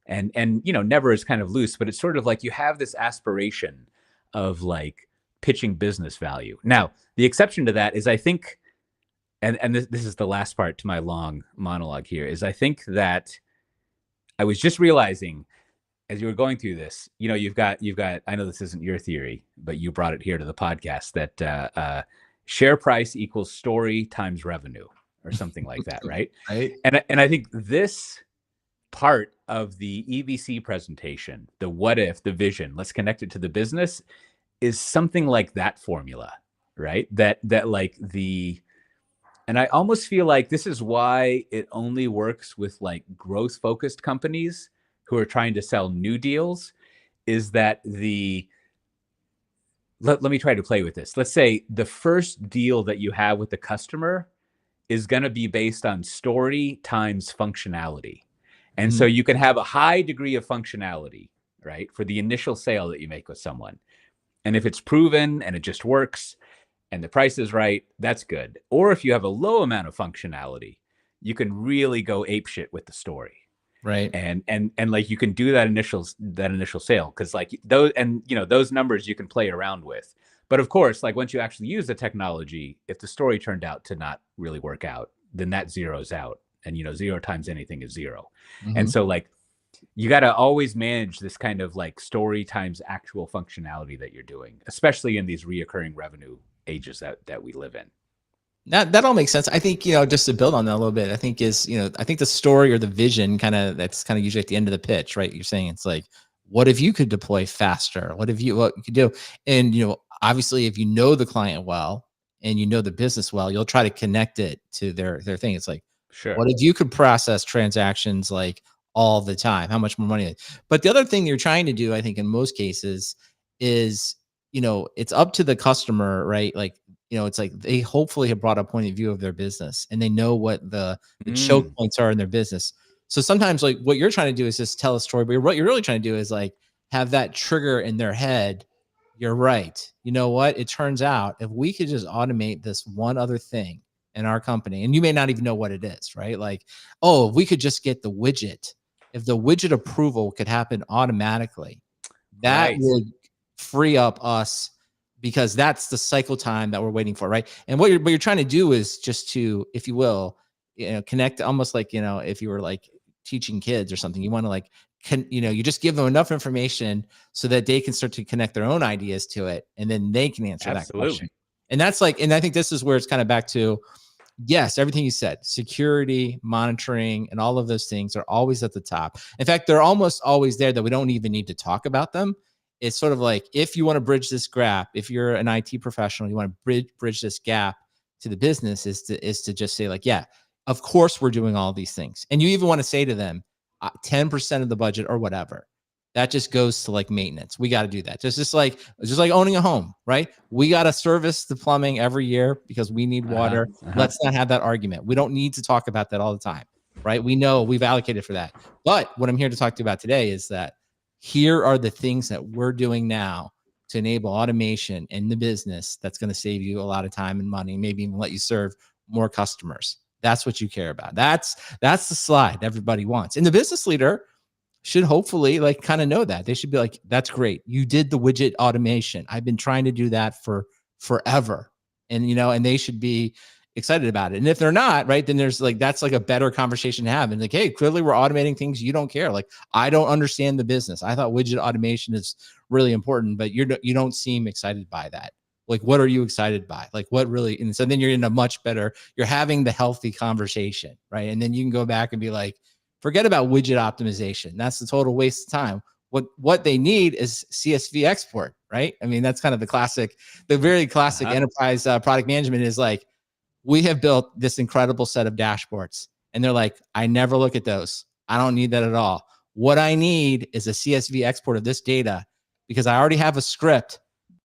And never is kind of loose, but it's sort of like you have this aspiration of like pitching business value. Now, the exception to that is, I think, and this is the last part to my long monologue here, is I think that I was just realizing as you were going through this, you've got. I know this isn't your theory, but you brought it here to the podcast, that share price equals story times revenue, or something like that, right? Right. And I think this part of the EVC presentation, the what if, the vision, let's connect it to the business, is something like that formula, right? That like the and I almost feel like this is why it only works with like growth focused companies who are trying to sell new deals, is that let me try to play with this. Let's say the first deal that you have with the customer is going to be based on story times functionality. And so you can have a high degree of functionality, right, for the initial sale that you make with someone. And if it's proven and it just works and the price is right, that's good. Or if you have a low amount of functionality, you can really go apeshit with the story. Right. And like you can do that initial sale, because like those, and you know, those numbers you can play around with. But of course, like once you actually use the technology, if the story turned out to not really work out, then that zeroes out. And you know, 0 times anything is 0. And so like you got to always manage this kind of like story times actual functionality that you're doing, especially in these reoccurring revenue ages that we live in. That all makes sense. I think, you know, just to build on that a little bit, I think I think the story or the vision that's kind of usually at the end of the pitch, right? You're saying it's like, what if you could deploy faster? What you could do? And, you know, obviously if you know the client well and you know the business well, you'll try to connect it to their thing. It's like, sure, what if you could process transactions like all the time? How much more money? But the other thing you're trying to do, I think in most cases is, you know, it's up to the customer, right? Like, you know, it's like they hopefully have brought a point of view of their business and they know what the choke points are in their business. So sometimes like what you're trying to do is just tell a story, but what you're really trying to do is like have that trigger in their head. You're right. You know what? It turns out if we could just automate this one other thing in our company, and you may not even know what it is, right? Like, oh, if we could just get the widget, if the widget approval could happen automatically, that would free up us, because that's the cycle time that we're waiting for, right? And what you're trying to do is just to, if you will, you know, connect, almost like, you know, if you were like teaching kids or something, you want to like, you know, you just give them enough information so that they can start to connect their own ideas to it, and then they can answer that question. And that's like, and I think this is where it's kind of back to, yes, everything you said, security, monitoring, and all of those things are always at the top. In fact, they're almost always there that we don't even need to talk about them. It's sort of like, if you want to bridge this gap, if you're an IT professional, you want to bridge this gap to the business, is to just say like, yeah, of course we're doing all these things. And you even want to say to them, 10% of the budget or whatever, that just goes to like maintenance. We got to do that. Just like owning a home, right? We got to service the plumbing every year because we need water. Let's not have that argument. We don't need to talk about that all the time, right? We know we've allocated for that. But what I'm here to talk to you about today is that here are the things that we're doing now to enable automation in the business that's going to save you a lot of time and money, maybe even let you serve more customers. That's what you care about. That's the slide everybody wants. And the business leader should hopefully like kind of know that. They should be like, that's great. You did the widget automation. I've been trying to do that for forever. And, you know, and they should be excited about it. And if they're not, right, then there's like, that's like a better conversation to have. And like, hey, clearly we're automating things you don't care. Like, I don't understand the business. I thought widget automation is really important, but you don't seem excited by that. Like, what are you excited by? Like, what really? And so then you're in a much better, you're having the healthy conversation, right? And then you can go back and be like, forget about widget optimization. That's the total waste of time. What they need is CSV export, right? I mean, that's kind of the very classic enterprise product management is like, we have built this incredible set of dashboards. And they're like, I never look at those. I don't need that at all. What I need is a CSV export of this data, because I already have a script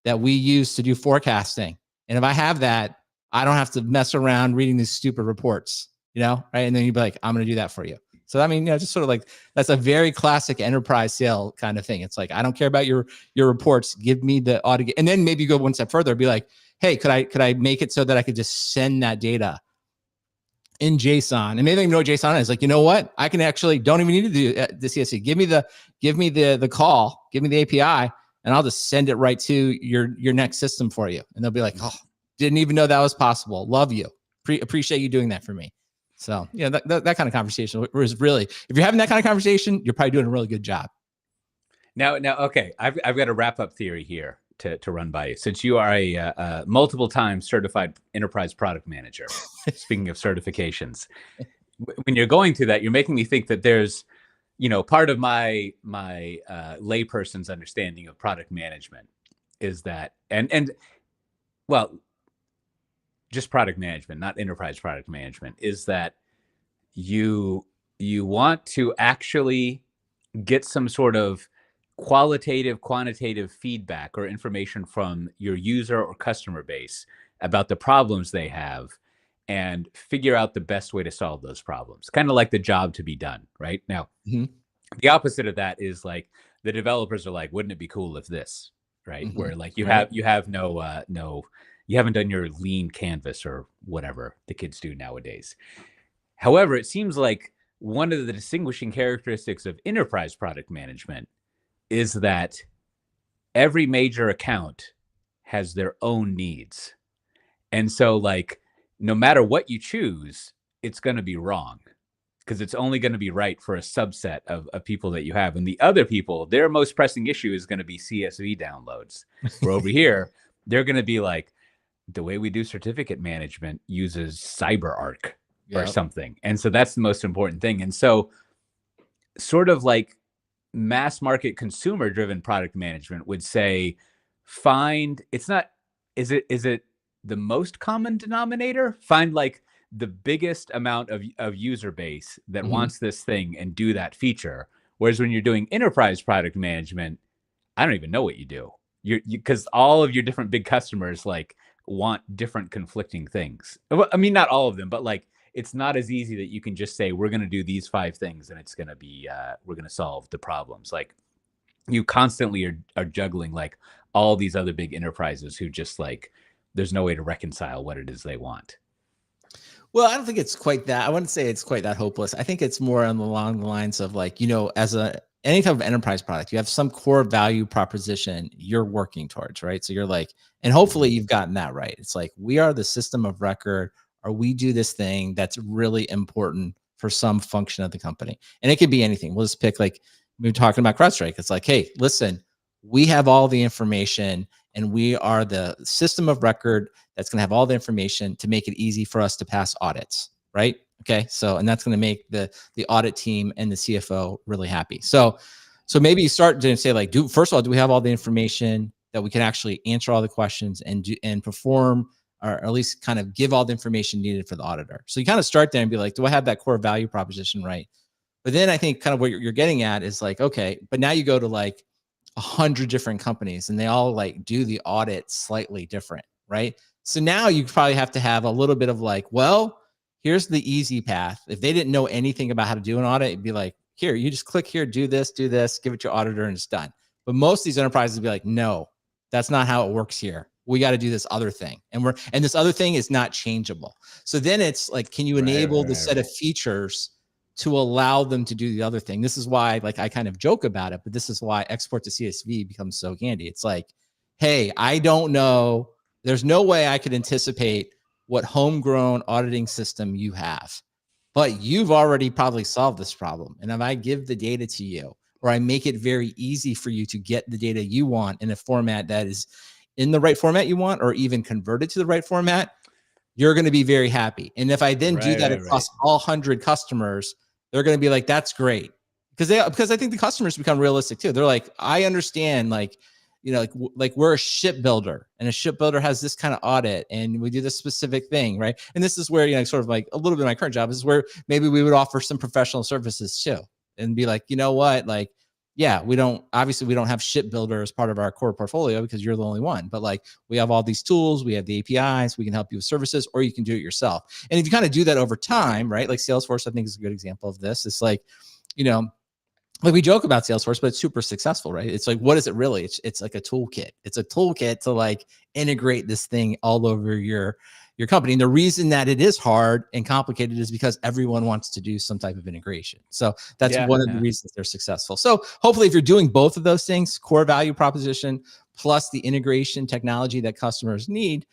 that we use to do forecasting. And if I have that, I don't have to mess around reading these stupid reports, you know, right? And then you'd be like, I'm going to do that for you. So, I mean, you know, just sort of like, that's a very classic enterprise sale kind of thing. It's like, I don't care about your reports. Give me the audit. And then maybe go one step further, be like, hey, could I make it so that I could just send that data in JSON? And maybe they know what JSON is. Like, you know what? I can actually don't even need to do the CSV. Give me the call, give me the API, and I'll just send it right to your next system for you. And they'll be like, oh, didn't even know that was possible. Love you. Appreciate you doing that for me. So, yeah, that kind of conversation is really, if you're having that kind of conversation, you're probably doing a really good job. Now, okay, I've got a wrap up theory here to run by you, since you are a multiple time certified enterprise product manager. Speaking of certifications, when you're going through that, you're making me think that there's part of my layperson's understanding of product management is that, and well, just product management, not enterprise product management, is that you you want to actually get some sort of qualitative, quantitative feedback or information from your user or customer base about the problems they have and figure out the best way to solve those problems. Kind of like the job to be done, right? Now, Mhm. the opposite of that is like the developers are like, wouldn't it be cool if this, right? Mhm. Where like Right. you have you haven't done your lean canvas or whatever the kids do nowadays. However, it seems like one of the distinguishing characteristics of enterprise product management is that every major account has their own needs. And so, like, no matter what you choose, it's going to be wrong because it's only going to be right for a subset of people that you have. And the other people, their most pressing issue is going to be CSV downloads. Where over here, they're going to be like, the way we do certificate management uses CyberArk or Yep. something. And so that's the most important thing. And so, sort of like mass market consumer driven product management would say, find it's not is it the most common denominator? Find like the biggest amount of user base that Mhm. wants this thing and do that feature. Whereas when you're doing enterprise product management, I don't even know what you do. Because all of your different big customers like want different conflicting things. Well, I mean, not all of them, but like it's not as easy that you can just say we're going to do these 5 things and it's going to be we're going to solve the problems. Like you constantly are juggling like all these other big enterprises who just like there's no way to reconcile what it is they want. Well, I don't think it's quite that. I wouldn't say it's quite that hopeless. I think it's more along the lines of like, as any type of enterprise product, you have some core value proposition you're working towards, right? So you're like, and hopefully Mhm. you've gotten that right. It's like we are the system of record, or we do this thing that's really important for some function of the company. And it could be anything. We'll just pick like we were talking about CrowdStrike. It's like, hey, listen, we have all the information and we are the system of record that's going to have all the information to make it easy for us to pass audits, right? Okay, so and that's going to make the audit team and the CFO really happy. So maybe you start to say like, do first of all, do we have all the information that we can actually answer all the questions and do and perform, or at least kind of give all the information needed for the auditor? So you kind of start there and be like, do I have that core value proposition right? But then I think kind of what you're getting at is like, okay, but now you go to like 100 different companies and they all like do the audit slightly different, right? So now you probably have to have a little bit of like, well, here's the easy path. If they didn't know anything about how to do an audit, it'd be like, here, you just click here, do this, give it to your auditor, and it's done. But most of these enterprises would be like, no, that's not how it works here. We got to do this other thing. And this other thing is not changeable. So then it's like, can you Right, enable right, the right, set of right. features to allow them to do the other thing? This is why, like, I kind of joke about it, but this is why export to CSV becomes so handy. It's like, hey, I don't know. There's no way I could anticipate what homegrown auditing system you have, but you've already probably solved this problem. And if I give the data to you, or I make it very easy for you to get the data you want in a format that is in the right format you want, or even converted to the right format, you're going to be very happy. And if I then do Right, that right, across right. all 100 customers, they're going to be like, that's great. Because I think the customers become realistic too. They're like, I understand, like, like we're a shipbuilder and a shipbuilder has this kind of audit and we do this specific thing, right? And this is where, sort of like a little bit of my current job is where maybe we would offer some professional services too and be like, you know what, like, yeah, we don't have shipbuilder as part of our core portfolio because you're the only one, but like we have all these tools, we have the APIs, we can help you with services, or you can do it yourself. And if you kind of do that over time, right? Like Salesforce, I think is a good example of this. It's like, you know, like we joke about Salesforce, but it's super successful, right? It's like, what is it really? It's like a toolkit. It's a toolkit to like integrate this thing all over your company. And the reason that it is hard and complicated is because everyone wants to do some type of integration. So that's Yeah, one of the yeah. reasons they're successful. So hopefully if you're doing both of those things, core value proposition plus the integration technology that customers need,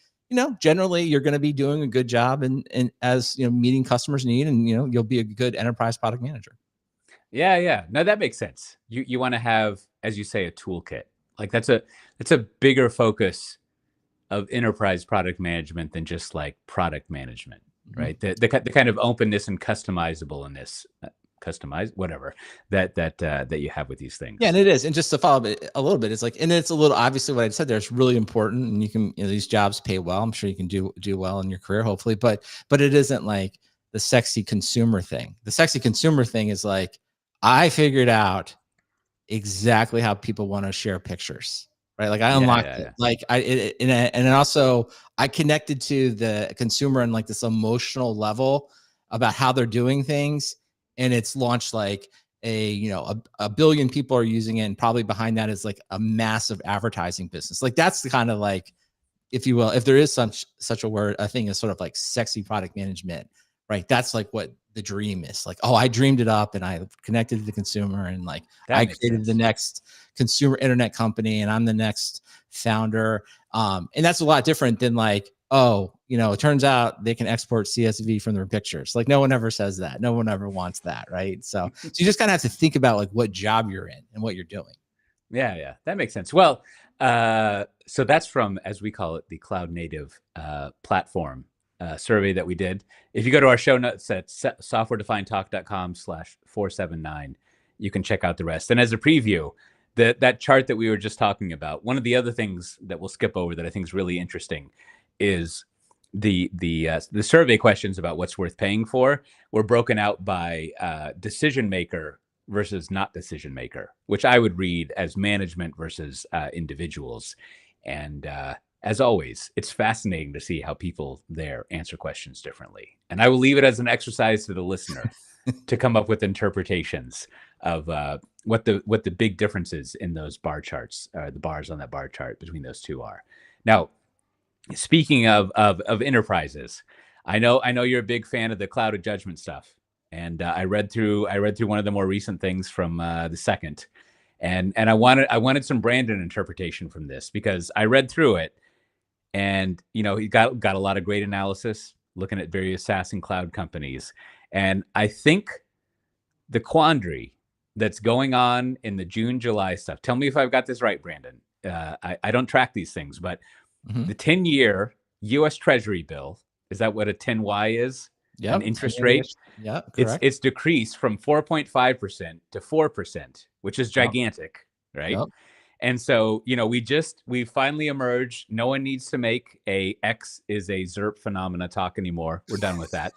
generally you're going to be doing a good job and as meeting customers need, and you'll be a good enterprise product manager. Yeah, yeah. No, that makes sense. You want to have, as you say, a toolkit. Like that's a bigger focus of enterprise product management than just like product management, Mhm. right? The kind of openness and customizableness customize, whatever that you have with these things. Yeah, and it is. And just to follow up a little bit, it's like, and it's a little, obviously what I said there is really important, and you can, these jobs pay well. I'm sure you can do well in your career, hopefully, but it isn't like the sexy consumer thing. The sexy consumer thing is like, I figured out exactly how people want to share pictures, right? Like I unlocked it. Like and also I connected to the consumer on like this emotional level about how they're doing things. And it's launched like a billion people are using it. And probably behind that is like a massive advertising business. Like that's the kind of like, if you will, if there is such a word, a thing is sort of like sexy product management, right? That's like what the dream is. Like, oh, I dreamed it up and I connected to the consumer, and like I created the next consumer internet company, and I'm the next founder. And that's a lot different than like, oh, it turns out they can export CSV from their pictures. Like no one ever says that. No one ever wants that, right? So you just kind of have to think about like what job you're in and what you're doing. Yeah, that makes sense. Well, so that's from, as we call it, the Cloud Native platform survey that we did. If you go to our show notes at softwaredefinedtalk.com/479, you can check out the rest. And as a preview, that chart that we were just talking about, one of the other things that we'll skip over that I think is really interesting is the survey questions about what's worth paying for were broken out by decision maker versus not decision maker, which I would read as management versus individuals. And as always, it's fascinating to see how people there answer questions differently. And I will leave it as an exercise to the listener to come up with interpretations of what the big differences in those bar charts, the bars on that bar chart between those two are. Now, speaking of enterprises, I know you're a big fan of the cloud of judgment stuff. And I read through one of the more recent things from the second, and I wanted some Brandon interpretation from this, because I read through it, and he got a lot of great analysis looking at various SaaS and cloud companies, and I think the quandary that's going on in the June-July stuff. Tell me if I've got this right, Brandon. I don't track these things, but the 10-year U.S. Treasury bill, is that what a 10Y is? Yeah, an interest rate. Yeah, correct. It's decreased from 4.5% to 4%, which is gigantic, right? Yep. And so, we finally emerged. No one needs to make a X is a ZERP phenomena talk anymore. We're done with that.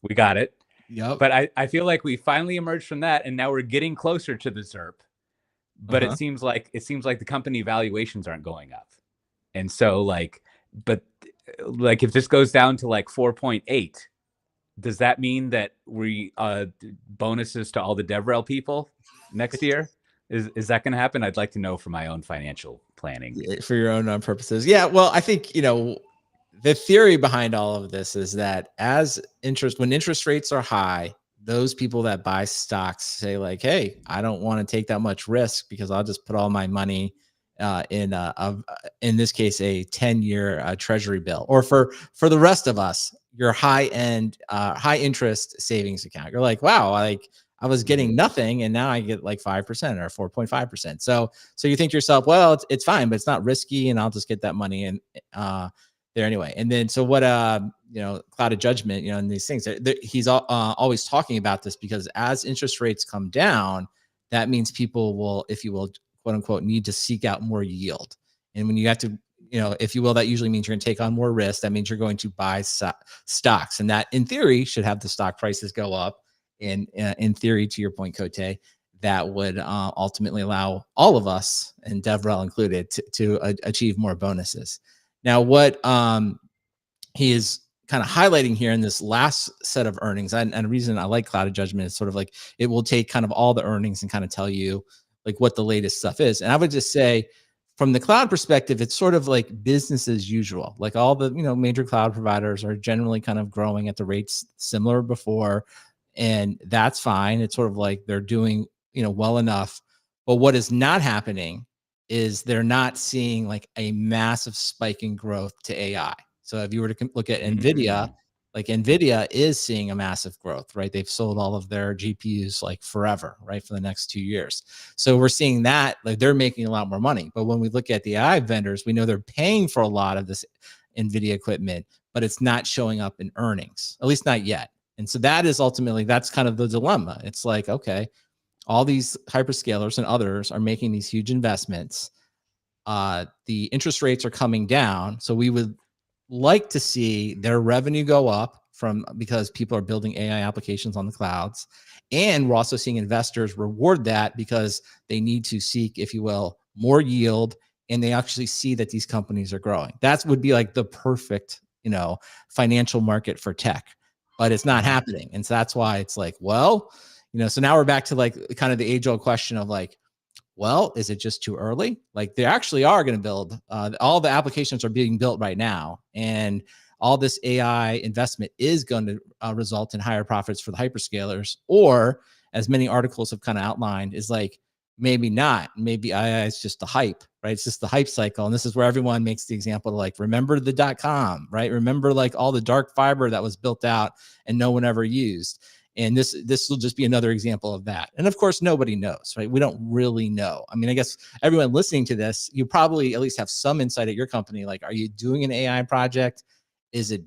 We got it. Yep. But I feel like we finally emerged from that, and now we're getting closer to the ZERP. But it seems like the company valuations aren't going up. And so if this goes down to like 4.8, does that mean that we bonuses to all the DevRel people next year? Is that going to happen? I'd like to know for my own financial planning. For your own purposes. Yeah. Well, I think, the theory behind all of this is that when interest rates are high, those people that buy stocks say like, hey, I don't want to take that much risk because I'll just put all my money in this case, a 10-year treasury bill, or for the rest of us, your high interest savings account. You're like, wow, like I was getting nothing, and now I get like 5% or 4.5%. So you think to yourself, well, it's fine, but it's not risky, and I'll just get that money in there anyway. And then so what cloud of judgment, and these things, he's always talking about this, because as interest rates come down, that means people will, if you will, quote unquote, need to seek out more yield. And when you have to, if you will, that usually means you're going to take on more risk. That means you're going to buy stocks, and that in theory should have the stock prices go up. And in theory, to your point, Cote, that would ultimately allow all of us, and DevRel included, to achieve more bonuses. Now, what he is kind of highlighting here in this last set of earnings, and the reason I like cloud of judgment is sort of like it will take kind of all the earnings and kind of tell you like what the latest stuff is. And I would just say, from the cloud perspective, it's sort of like business as usual. Like all the major cloud providers are generally kind of growing at the rates similar before, and that's fine. It's sort of like they're doing well enough. But what is not happening is they're not seeing like a massive spike in growth to AI. So if you were to look at NVIDIA, like NVIDIA is seeing a massive growth, right? They've sold all of their GPUs like forever, right? For the next 2 years. So we're seeing that like they're making a lot more money. But when we look at the AI vendors, we know they're paying for a lot of this NVIDIA equipment, but it's not showing up in earnings, at least not yet. And so that is ultimately, that's kind of the dilemma. It's like, okay, all these hyperscalers and others are making these huge investments. The interest rates are coming down. So we would like to see their revenue go up from, because people are building AI applications on the clouds. And we're also seeing investors reward that because they need to seek, if you will, more yield, and they actually see that these companies are growing. That would be like the perfect, financial market for tech, but it's not happening. And so that's why it's like, well, so now we're back to like kind of the age old question of like, well, is it just too early? Like they actually are going to build, all the applications are being built right now. And all this AI investment is going to result in higher profits for the hyperscalers. Or as many articles have kind of outlined, is like, maybe not. Maybe AI is just the hype, right? It's just the hype cycle. And this is where everyone makes the example of like, remember the .com, right? Remember like all the dark fiber that was built out and no one ever used. And this will just be another example of that. And of course, nobody knows, right? We don't really know. I mean, I guess everyone listening to this, you probably at least have some insight at your company. Like, are you doing an AI project? Is it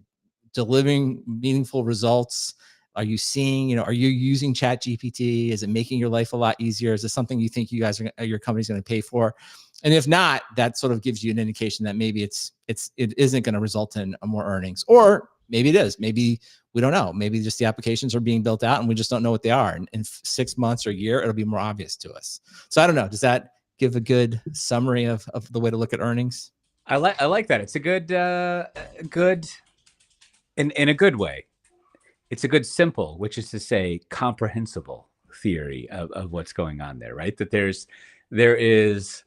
delivering meaningful results? Are you seeing, are you using Chat GPT? Is it making your life a lot easier? Is this something you think your company's going to pay for? And if not, that sort of gives you an indication that maybe it isn't going to result in more earnings, or maybe it is. Maybe we don't know. Maybe just the applications are being built out and we just don't know what they are. And in 6 months or a year, it'll be more obvious to us. So I don't know. Does that give a good summary of the way to look at earnings? I like that. It's a good in a good way. It's a good simple, which is to say comprehensible theory of what's going on there, right? That there is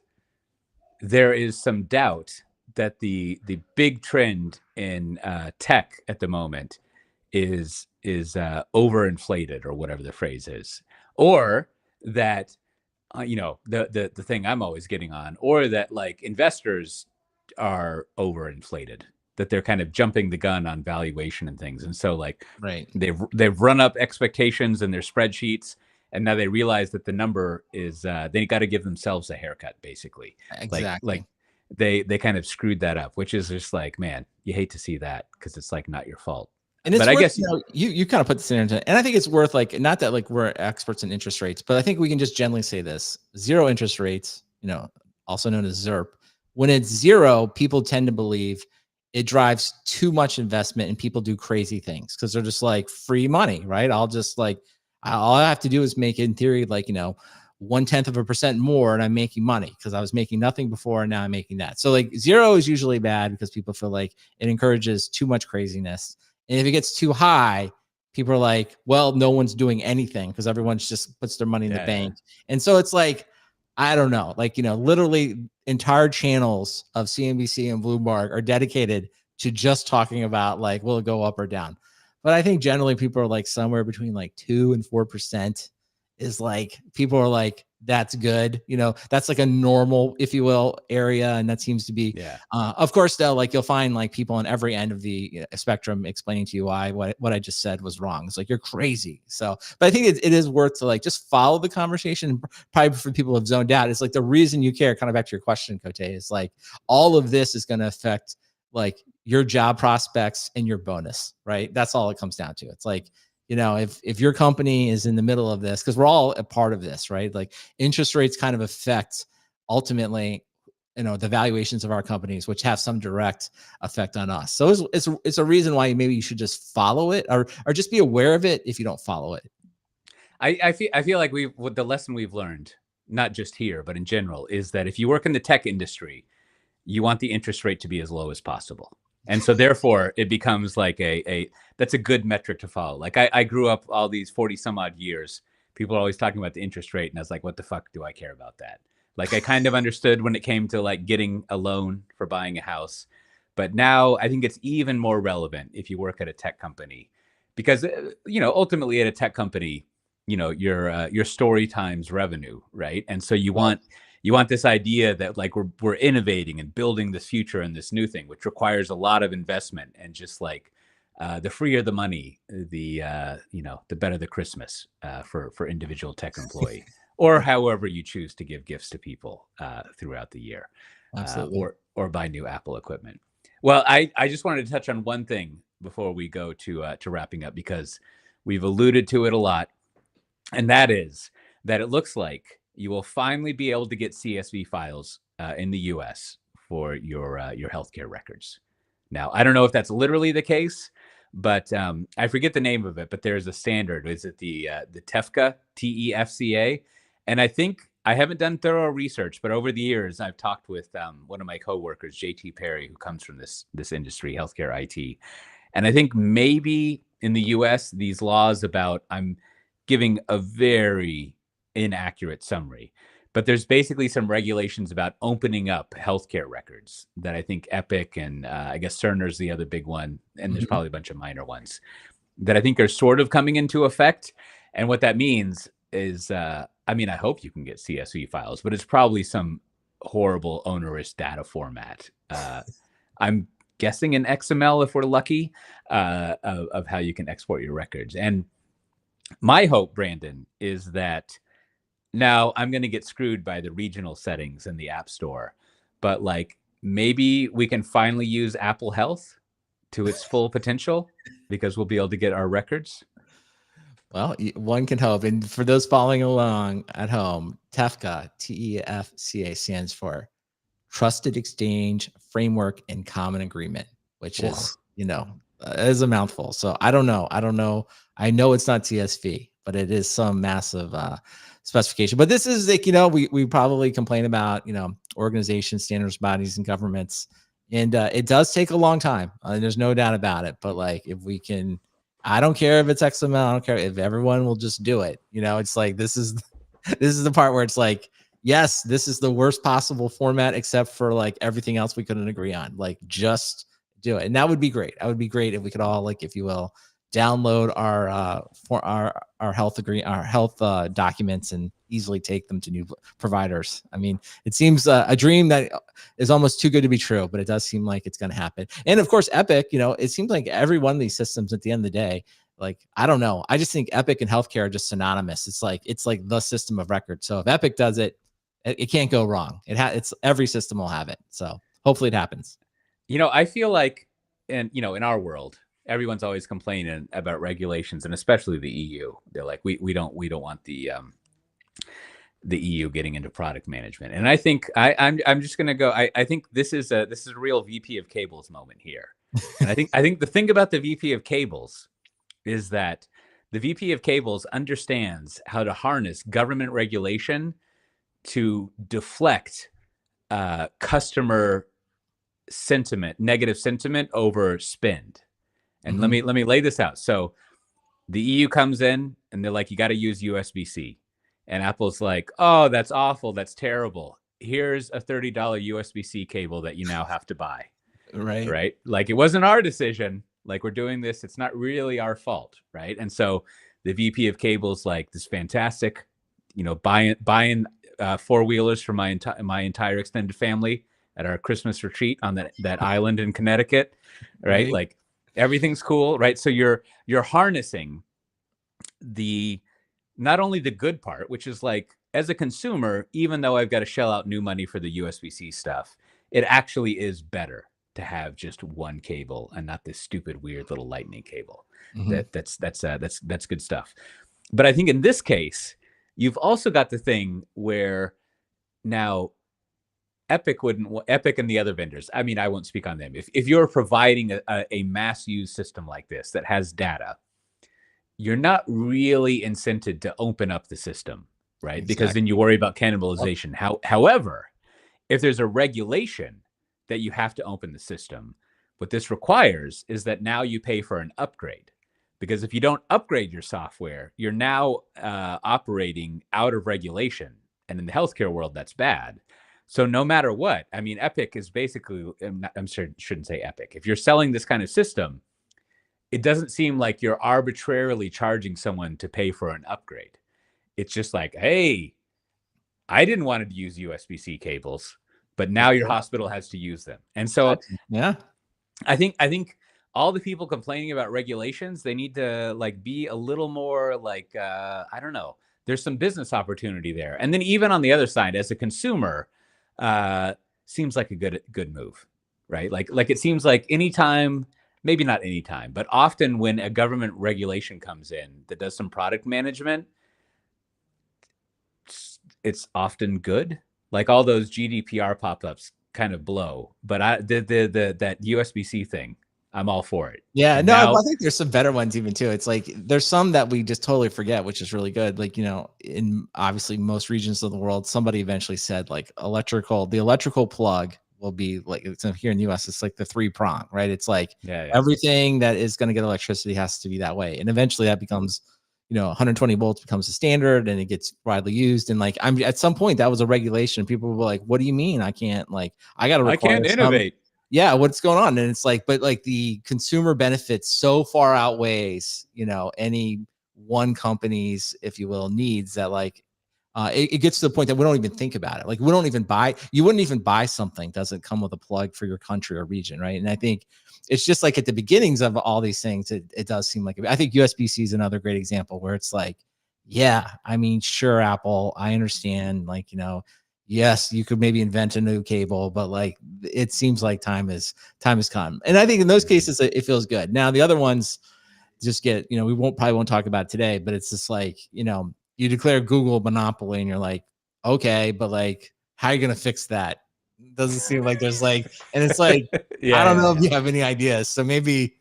some doubt that the big trend in tech at the moment is overinflated, or whatever the phrase is, or that the thing I'm always getting on, or that like investors are overinflated, that they're kind of jumping the gun on valuation and things, and so like right, they've run up expectations in their spreadsheets, and now they realize that the number is they got to give themselves a haircut, basically. exactly. Like they kind of screwed that up, which is just like, man, you hate to see that because it's like not your fault. And it's But I worth, guess you kind of put this in, and I think it's worth, like, not that like we're experts in interest rates, but I think we can just generally say this: zero interest rates, also known as ZERP. When it's zero, people tend to believe it drives too much investment and people do crazy things because they're just like, free money, right? I'll just like, all I have to do is make, in theory, like, 0.1% more, and I'm making money because I was making nothing before and now I'm making that. So like zero is usually bad because people feel like it encourages too much craziness. And if it gets too high, people are like, well, no one's doing anything because everyone just puts their money in the bank. And so it's like, I don't know, like, literally entire channels of CNBC and Bloomberg are dedicated to just talking about like, will it go up or down? But I think generally people are like somewhere between like 2 and 4% is like, people are like, that's good. That's like a normal, if you will, area. And that seems to be, of course, though, like you'll find like people on every end of the spectrum explaining to you why what I just said was wrong. It's like, you're crazy. So, but I think it is worth to like just follow the conversation. Probably for people who have zoned out, it's like the reason you care, kind of back to your question, Cote, is like all of this is going to affect like your job prospects and your bonus, right? That's all it comes down to. It's like, if your company is in the middle of this, because we're all a part of this, right? Like interest rates kind of affect ultimately, the valuations of our companies, which have some direct effect on us. So it's a reason why maybe you should just follow it, or just be aware of it if you don't follow it. I feel like the lesson we've learned, not just here, but in general, is that if you work in the tech industry, you want the interest rate to be as low as possible. And so therefore it becomes like that's a good metric to follow. Like I grew up all these 40 some odd years, people are always talking about the interest rate. And I was like, what the fuck do I care about that? Like I kind of understood when it came to like getting a loan for buying a house. But now I think it's even more relevant if you work at a tech company, because, ultimately at a tech company, your story times revenue, right? And so you want this idea that like we're innovating and building this future and this new thing, which requires a lot of investment. And just like the freer the money, the better the Christmas for individual tech employee, or however you choose to give gifts to people throughout the year, or buy new Apple equipment. Well, I just wanted to touch on one thing before we go to wrapping up, because We've alluded to it a lot, and that is that it looks like you will finally be able to get CSV files in the U.S. for your healthcare records. Now, I don't know if that's literally the case, but I forget the name of it. But there's a standard. Is it the TEFCA, TEFCA? And I think I haven't done thorough research, but over the years I've talked with one of my coworkers, JT Perry, who comes from this industry, healthcare IT, and I think maybe in the US, these laws about, I'm giving a very inaccurate summary, but there's basically some regulations about opening up healthcare records that I think Epic and I guess Cerner's the other big one, and there's probably a bunch of minor ones that I think are sort of coming into effect. And what that means is, I mean, I hope you can get CSV files, but it's probably some horrible, onerous data format. I'm guessing an XML if we're lucky, of how you can export your records. And my hope, Brandon, is that now I'm going to get screwed by the regional settings in the App Store, but like maybe we can finally use Apple Health to its full potential because we'll be able to get our records. Well, one can hope. And for those following along at home, TEFCA, TEFCA stands for Trusted Exchange Framework and Common Agreement, which is, is a mouthful. So I don't know. I know it's not TSV, but it is some massive specification. But this is like, we probably complain about, organizations, standards bodies, and governments. And it does take a long time. There's no doubt about it. But like, if we can, I don't care if it's XML. I don't care if everyone will just do it. It's like, this is the part where it's like, yes, this is the worst possible format, except for like everything else we couldn't agree on. Like, just do it. And that would be great. That would be great if we could all, like, if you will, download our health documents and easily take them to new providers. I mean, it seems a dream that is almost too good to be true, but it does seem like it's going to happen. And of course, Epic, it seems like every one of these systems at the end of the day, like, I don't know. I just think Epic and healthcare are just synonymous. It's like the system of record. So if Epic does it, it can't go wrong. It's every system will have it. So hopefully it happens. I feel like, and in our world, everyone's always complaining about regulations, and especially the EU. They're like, we don't want the EU getting into product management. And I think I'm just gonna go. I think this is a real VP of cables moment here. And I think the thing about the VP of cables is that the VP of cables understands how to harness government regulation to deflect customer sentiment, negative sentiment over spend. And let me lay this out. So the EU comes in and they're like, you got to use USB-C. And Apple's like, oh, that's awful. That's terrible. Here's a $30 USB-C cable that you now have to buy. Right. Like, it wasn't our decision. Like, we're doing this. It's not really our fault. Right. And so the VP of cables, like, this fantastic, buying four-wheelers for my entire extended family at our Christmas retreat on that island in Connecticut. Right. Like, everything's cool, right? So you're harnessing not only the good part, which is like, as a consumer, even though I've got to shell out new money for the USB-C stuff, it actually is better to have just one cable and not this stupid, weird little lightning cable. That's good stuff. But I think in this case, you've also got the thing where now Epic and the other vendors, I mean, I won't speak on them. If you're providing a mass use system like this that has data, you're not really incented to open up the system, right? Exactly. Because then you worry about cannibalization. However, if there's a regulation that you have to open the system, what this requires is that now you pay for an upgrade. Because if you don't upgrade your software, you're now operating out of regulation. And in the healthcare world, that's bad. So no matter what, I mean, Epic is basically, I'm sure shouldn't say Epic. If you're selling this kind of system, it doesn't seem like you're arbitrarily charging someone to pay for an upgrade. It's just like, hey, I didn't want to use USB-C cables, but now your hospital has to use them. And so, I think all the people complaining about regulations, they need to like be a little more like, I don't know, there's some business opportunity there. And then even on the other side, as a consumer, seems like a good move, right? Like it seems like anytime maybe not anytime, but often when a government regulation comes in that does some product management, it's often good. Like all those GDPR pop-ups kind of blow, but that USB-C thing, I'm all for it. Yeah, And no, I now, think there's some better ones even too. It's like there's some that we just totally forget, which is really good. Like, in obviously most regions of the world, somebody eventually said like the electrical plug will be like, it's here in the US, it's like the 3-prong, right? It's like yeah. everything that is going to get electricity has to be that way. And eventually that becomes, 120 volts becomes a standard and it gets widely used. And like, I'm at some point that was a regulation. People were like, what do you mean? I can't, like, I got to I require can't some, innovate. yeah, what's going on? And it's like, but like the consumer benefits so far outweighs, any one company's, if you will, needs, that like it gets to the point that we don't even think about it. Like we don't even you wouldn't even buy something doesn't come with a plug for your country or region, right? And I think it's just like at the beginnings of all these things, it does seem like, I think USB-C is another great example where it's like, yeah, I mean, sure, Apple, I understand, like, yes, you could maybe invent a new cable, but like it seems like time has come. And I think in those cases it feels good. Now the other ones just get, we probably won't talk about today, but it's just like, you declare Google monopoly and you're like, okay, but like how are you gonna fix that? Doesn't seem like there's like, and it's like, I don't know if you have any ideas. So maybe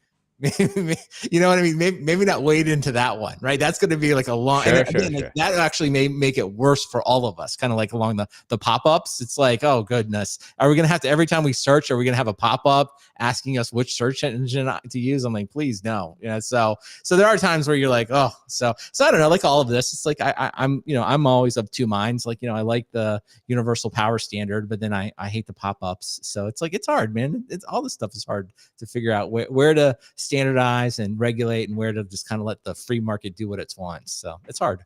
you know what I mean? Maybe not wade into that one, right? That's going to be like a long, Sure. Like, that actually may make it worse for all of us, kind of like along the pop-ups. It's like, oh goodness, are we going to have to, every time we search, are we going to have a pop-up asking us which search engine to use? I'm like, please, no. So there are times where you're like, oh, so I don't know, like all of this, it's like, I'm always of two minds. Like, I like the universal power standard, but then I hate the pop-ups. So it's like, it's hard, man. It's all this stuff is hard to figure out where to standardize and regulate and where to just kind of let the free market do what it wants. So it's hard.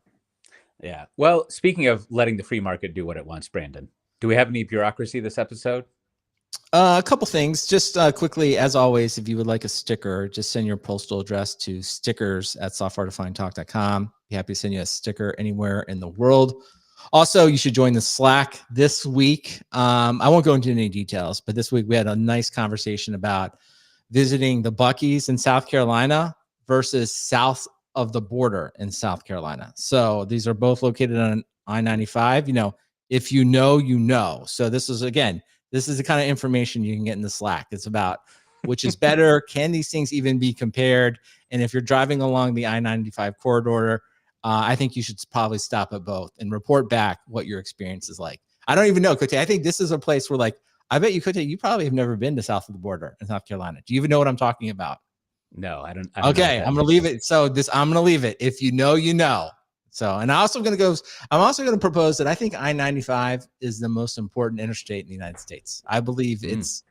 Yeah. Well, speaking of letting the free market do what it wants, Brandon, do we have any bureaucracy this episode? A couple things, just quickly, as always, if you would like a sticker, just send your postal address to stickers@softwaredefinedtalk.com. Be happy to send you a sticker anywhere in the world. Also, you should join the Slack this week. I won't go into any details, but this week we had a nice conversation about visiting the Buc-ee's in South Carolina versus south of the border in South Carolina. So these are both located on I-95. If you know. So this is the kind of information you can get in the Slack. It's about which is better. Can these things even be compared? And if you're driving along the I-95 corridor, I think you should probably stop at both and report back what your experience is like. I don't even know, Kote. I think this is a place where, like, I bet you, Kote, you probably have never been to south of the border in South Carolina. Do you even know what I'm talking about? No, I don't. Okay, I'm going to leave it. So I'm going to leave it. If you know, you know. So, and I'm also going to propose that I think I-95 is the most important interstate in the United States. I believe it's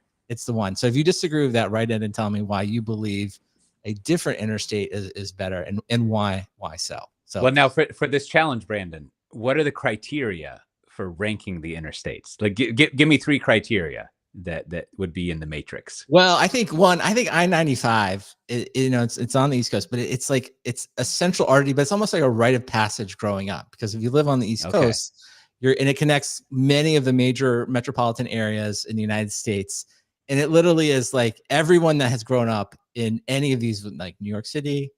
the one. So if you disagree with that, write in and tell me why you believe a different interstate is better and why so. So, well, now for this challenge, Brandon, what are the criteria for ranking the interstates? Like, give me 3 criteria that would be in the matrix. Well, I think I-95, it's on the East Coast, but it's like, it's a central artery, but it's almost like a rite of passage growing up, because if you live on the East Coast, and it connects many of the major metropolitan areas in the United States. And it literally is like everyone that has grown up in any of these, like New York City,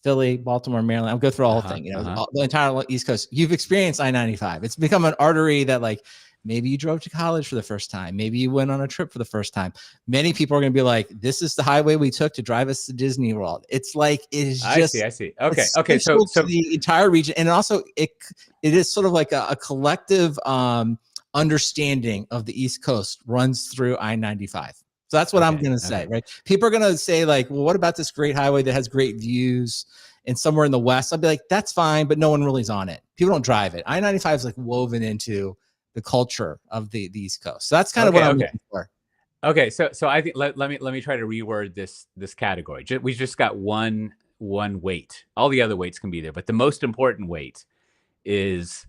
Philly, Baltimore, Maryland, I'll go through all the thing, the entire East Coast, you've experienced I-95. It's become an artery that, like, maybe you drove to college for the first time. Maybe you went on a trip for the first time. Many people are going to be like, this is the highway we took to drive us to Disney World. It's like, it is just, I see. Okay. So the entire region. And also it is sort of like a collective understanding of the East Coast runs through I-95. So that's what I'm going to say, right? People are going to say, like, well, what about this great highway that has great views and somewhere in the West? I'll be like, that's fine, but no one really's on it. People don't drive it. I-95 is like woven into the culture of the East Coast. So that's kind of what I'm looking for. Okay. So I think let me try to reword this category. We just got one weight. All the other weights can be there, but the most important weight is,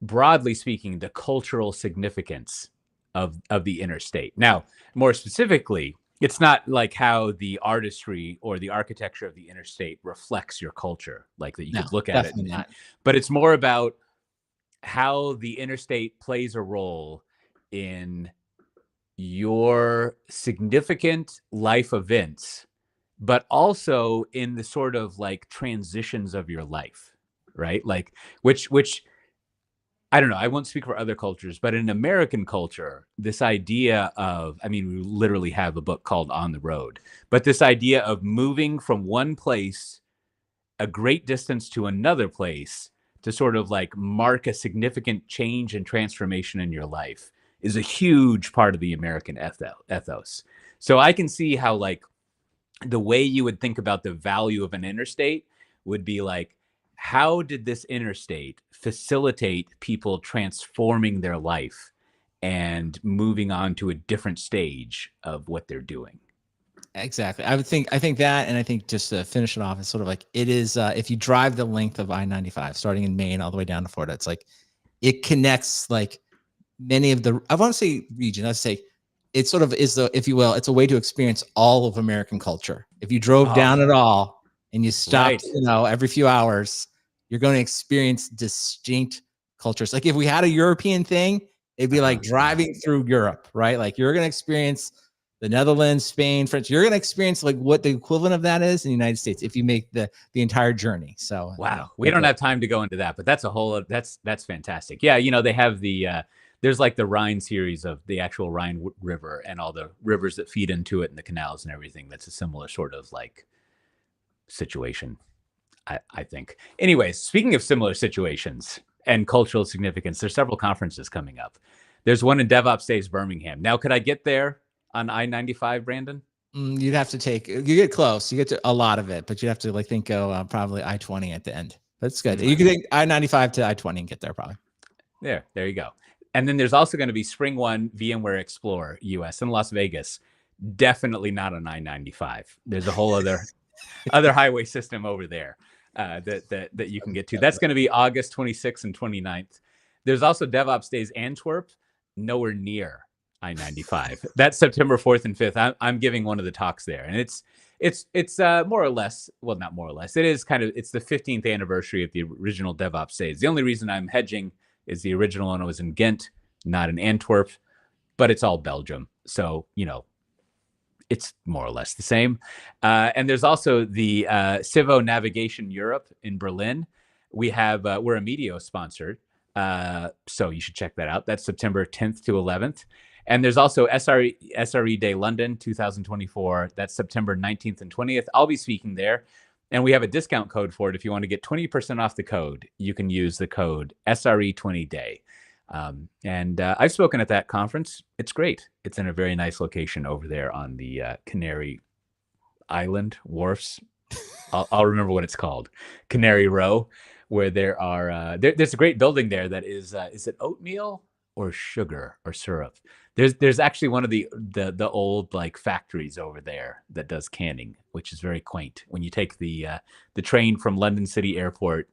broadly speaking, the cultural significance of the interstate. Now, more specifically, it's not like how the artistry or the architecture of the interstate reflects your culture, like that you could look at it. But it's more about how the interstate plays a role in your significant life events, but also in the sort of like transitions of your life, right? Like which I don't know, I won't speak for other cultures, but in American culture, this idea of, I mean, we literally have a book called On the Road, but this idea of moving from one place a great distance to another place to sort of like mark a significant change and transformation in your life is a huge part of the American ethos. So I can see how like the way you would think about the value of an interstate would be like, how did this interstate facilitate people transforming their life and moving on to a different stage of what they're doing? Exactly. I think that, and I think just to finish it off, it's sort of like it is, if you drive the length of I-95, starting in Maine all the way down to Florida, it's like it connects like many of the, I want to say region, I'd say it sort of is the, if you will, it's a way to experience all of American culture. If you drove down at all and you stopped, right. Every few hours, you're going to experience distinct cultures. Like if we had a European thing, it'd be like driving through Europe, right? Like you're going to experience the Netherlands, Spain, French. You're going to experience like what the equivalent of that is in the United States if you make the entire journey. So wow, we don't have time to go into that, but that's a whole that's fantastic. Yeah, they have the there's like the Rhine series of the actual Rhine River and all the rivers that feed into it and the canals and everything. That's a similar sort of like situation, I think. Anyways, speaking of similar situations and cultural significance, there's several conferences coming up. There's one in DevOps Days, Birmingham. Now, could I get there on I-95, Brandon? You'd have to you get close. You get to a lot of it, but you'd have to like think probably I-20 at the end. That's good. You could take I-95 to I-20 and get there probably. There you go. And then there's also going to be Spring One VMware Explore US in Las Vegas. Definitely not on I-95. There's a whole other highway system over there that you can get to. That's going to be August 26th and 29th. There's also DevOps Days Antwerp, nowhere near I-95. That's September 4th and 5th. I'm giving one of the talks there, and it's more or less, well, not more or less. It is kind of, it's the 15th anniversary of the original DevOps Days. The only reason I'm hedging is the original one was in Ghent, not in Antwerp, but it's all Belgium. So, it's more or less the same. And there's also the Civo Navigation Europe in Berlin. We're a Medio sponsored, so you should check that out. That's September 10th to 11th. And there's also SRE Day London 2024. That's September 19th and 20th. I'll be speaking there. And we have a discount code for it. If you want to get 20% off the code, you can use the code SRE20day. And I've spoken at that conference. It's great. It's in a very nice location over there on the Canary Island Wharfs. I'll remember what it's called. Canary Row, where there are there's a great building there that is it oatmeal or sugar or syrup? There's actually one of the old like factories over there that does canning, which is very quaint. When you take the train from London City Airport,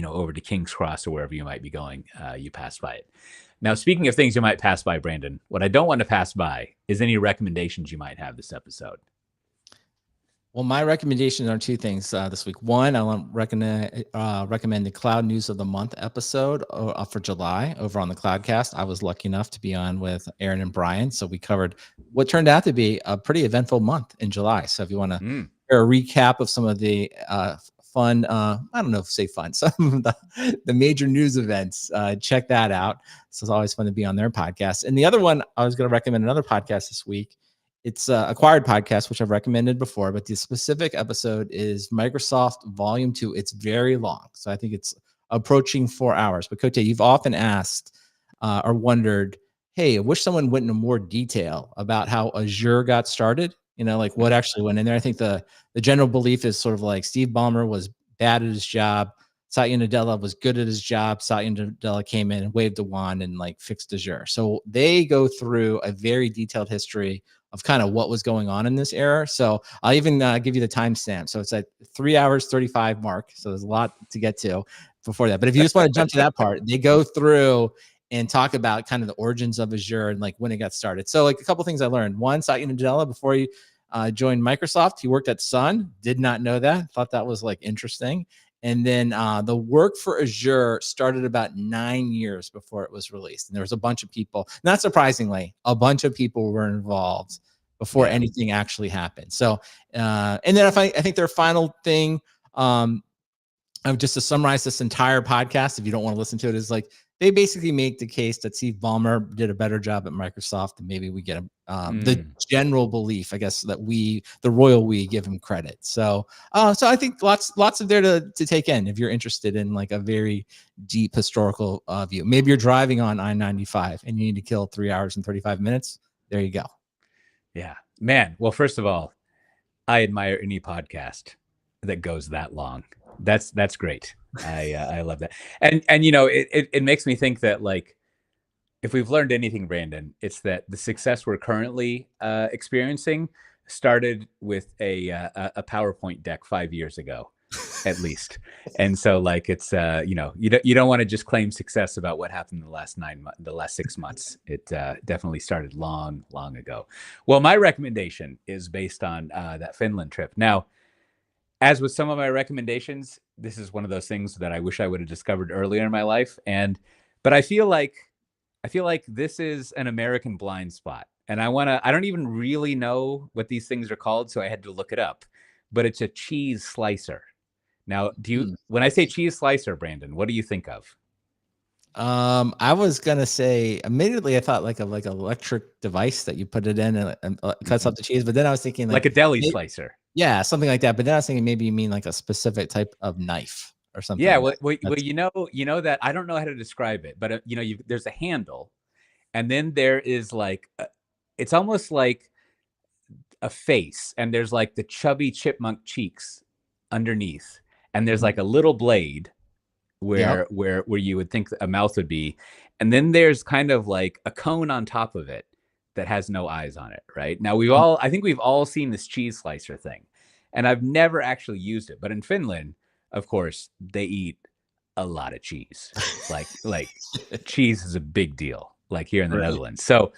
over to King's Cross or wherever you might be going, you pass by it. Now, speaking of things you might pass by, Brandon, what I don't want to pass by is any recommendations you might have this episode. Well, my recommendations are two things this week. One, I want to recommend the Cloud News of the Month episode for July over on the Cloudcast. I was lucky enough to be on with Aaron and Brian. So we covered what turned out to be a pretty eventful month in July. So if you want to hear a recap of some of the fun, I don't know if say fun, some of the major news events, check that out. So it's always fun to be on their podcast. And the other one, I was going to recommend another podcast this week. It's Acquired Podcast, which I've recommended before, but the specific episode is Microsoft Volume 2. It's very long, so I think it's approaching 4 hours. But Cote, you've often asked or wondered, hey, I wish someone went into more detail about how Azure got started, like what actually went in there. I think the general belief is sort of like Steve Ballmer was bad at his job. Satya Nadella was good at his job. Satya Nadella came in and waved a wand and like fixed Azure. So they go through a very detailed history of kind of what was going on in this era. So I'll even give you the timestamp. So it's at 3 hours, 35 mark. So there's a lot to get to before that. But if you just want to jump to that part, they go through and talk about kind of the origins of Azure and like when it got started. So like a couple things I learned. One, Satya Nadella, before he joined Microsoft, he worked at Sun. Did not know that. Thought that was like interesting. And then the work for Azure started about 9 years before it was released. And there was a bunch of people, not surprisingly, a bunch of people were involved before anything actually happened. So, and then I think their final thing, just to summarize this entire podcast, if you don't want to listen to it, is like they basically make the case that Steve Ballmer did a better job at Microsoft, and maybe we get the general belief, I guess, that the royal we, give him credit. So, so I think lots of there to take in if you're interested in like a very deep historical view. Maybe you're driving on I-95 and you need to kill 3 hours and 35 minutes. There you go. Yeah, man. Well, first of all, I admire any podcast that goes that long. That's great. I love that. And you know, it makes me think that, like, if we've learned anything, Brandon, it's that the success we're currently experiencing started with a PowerPoint deck 5 years ago, at least. And so, like, it's you know, you don't want to just claim success about what happened in the last 6 months. It definitely started long ago. Well, my recommendation is based on that Finland trip. Now, as with some of my recommendations, this is one of those things that I wish I would have discovered earlier in my life. But I feel like this is an American blind spot. And I don't even really know what these things are called, so I had to look it up. But it's a cheese slicer. Now, when I say cheese slicer, Brandon, what do you think of? I was gonna say immediately I thought like electric device that you put it in and cuts up the cheese, but then I was thinking like a deli slicer. Yeah, something like that. But then I was thinking maybe you mean like a specific type of knife or something. Yeah, well, you know that I don't know how to describe it, but you know, there's a handle, and then there is like it's almost like a face, and there's like the chubby chipmunk cheeks underneath, and there's like a little blade where you would think a mouth would be, and then there's kind of like a cone on top of it that has no eyes on it. Right now, I think we've all seen this cheese slicer thing, and I've never actually used it. But in Finland, of course, they eat a lot of cheese. like cheese is a big deal, like here in the Netherlands. So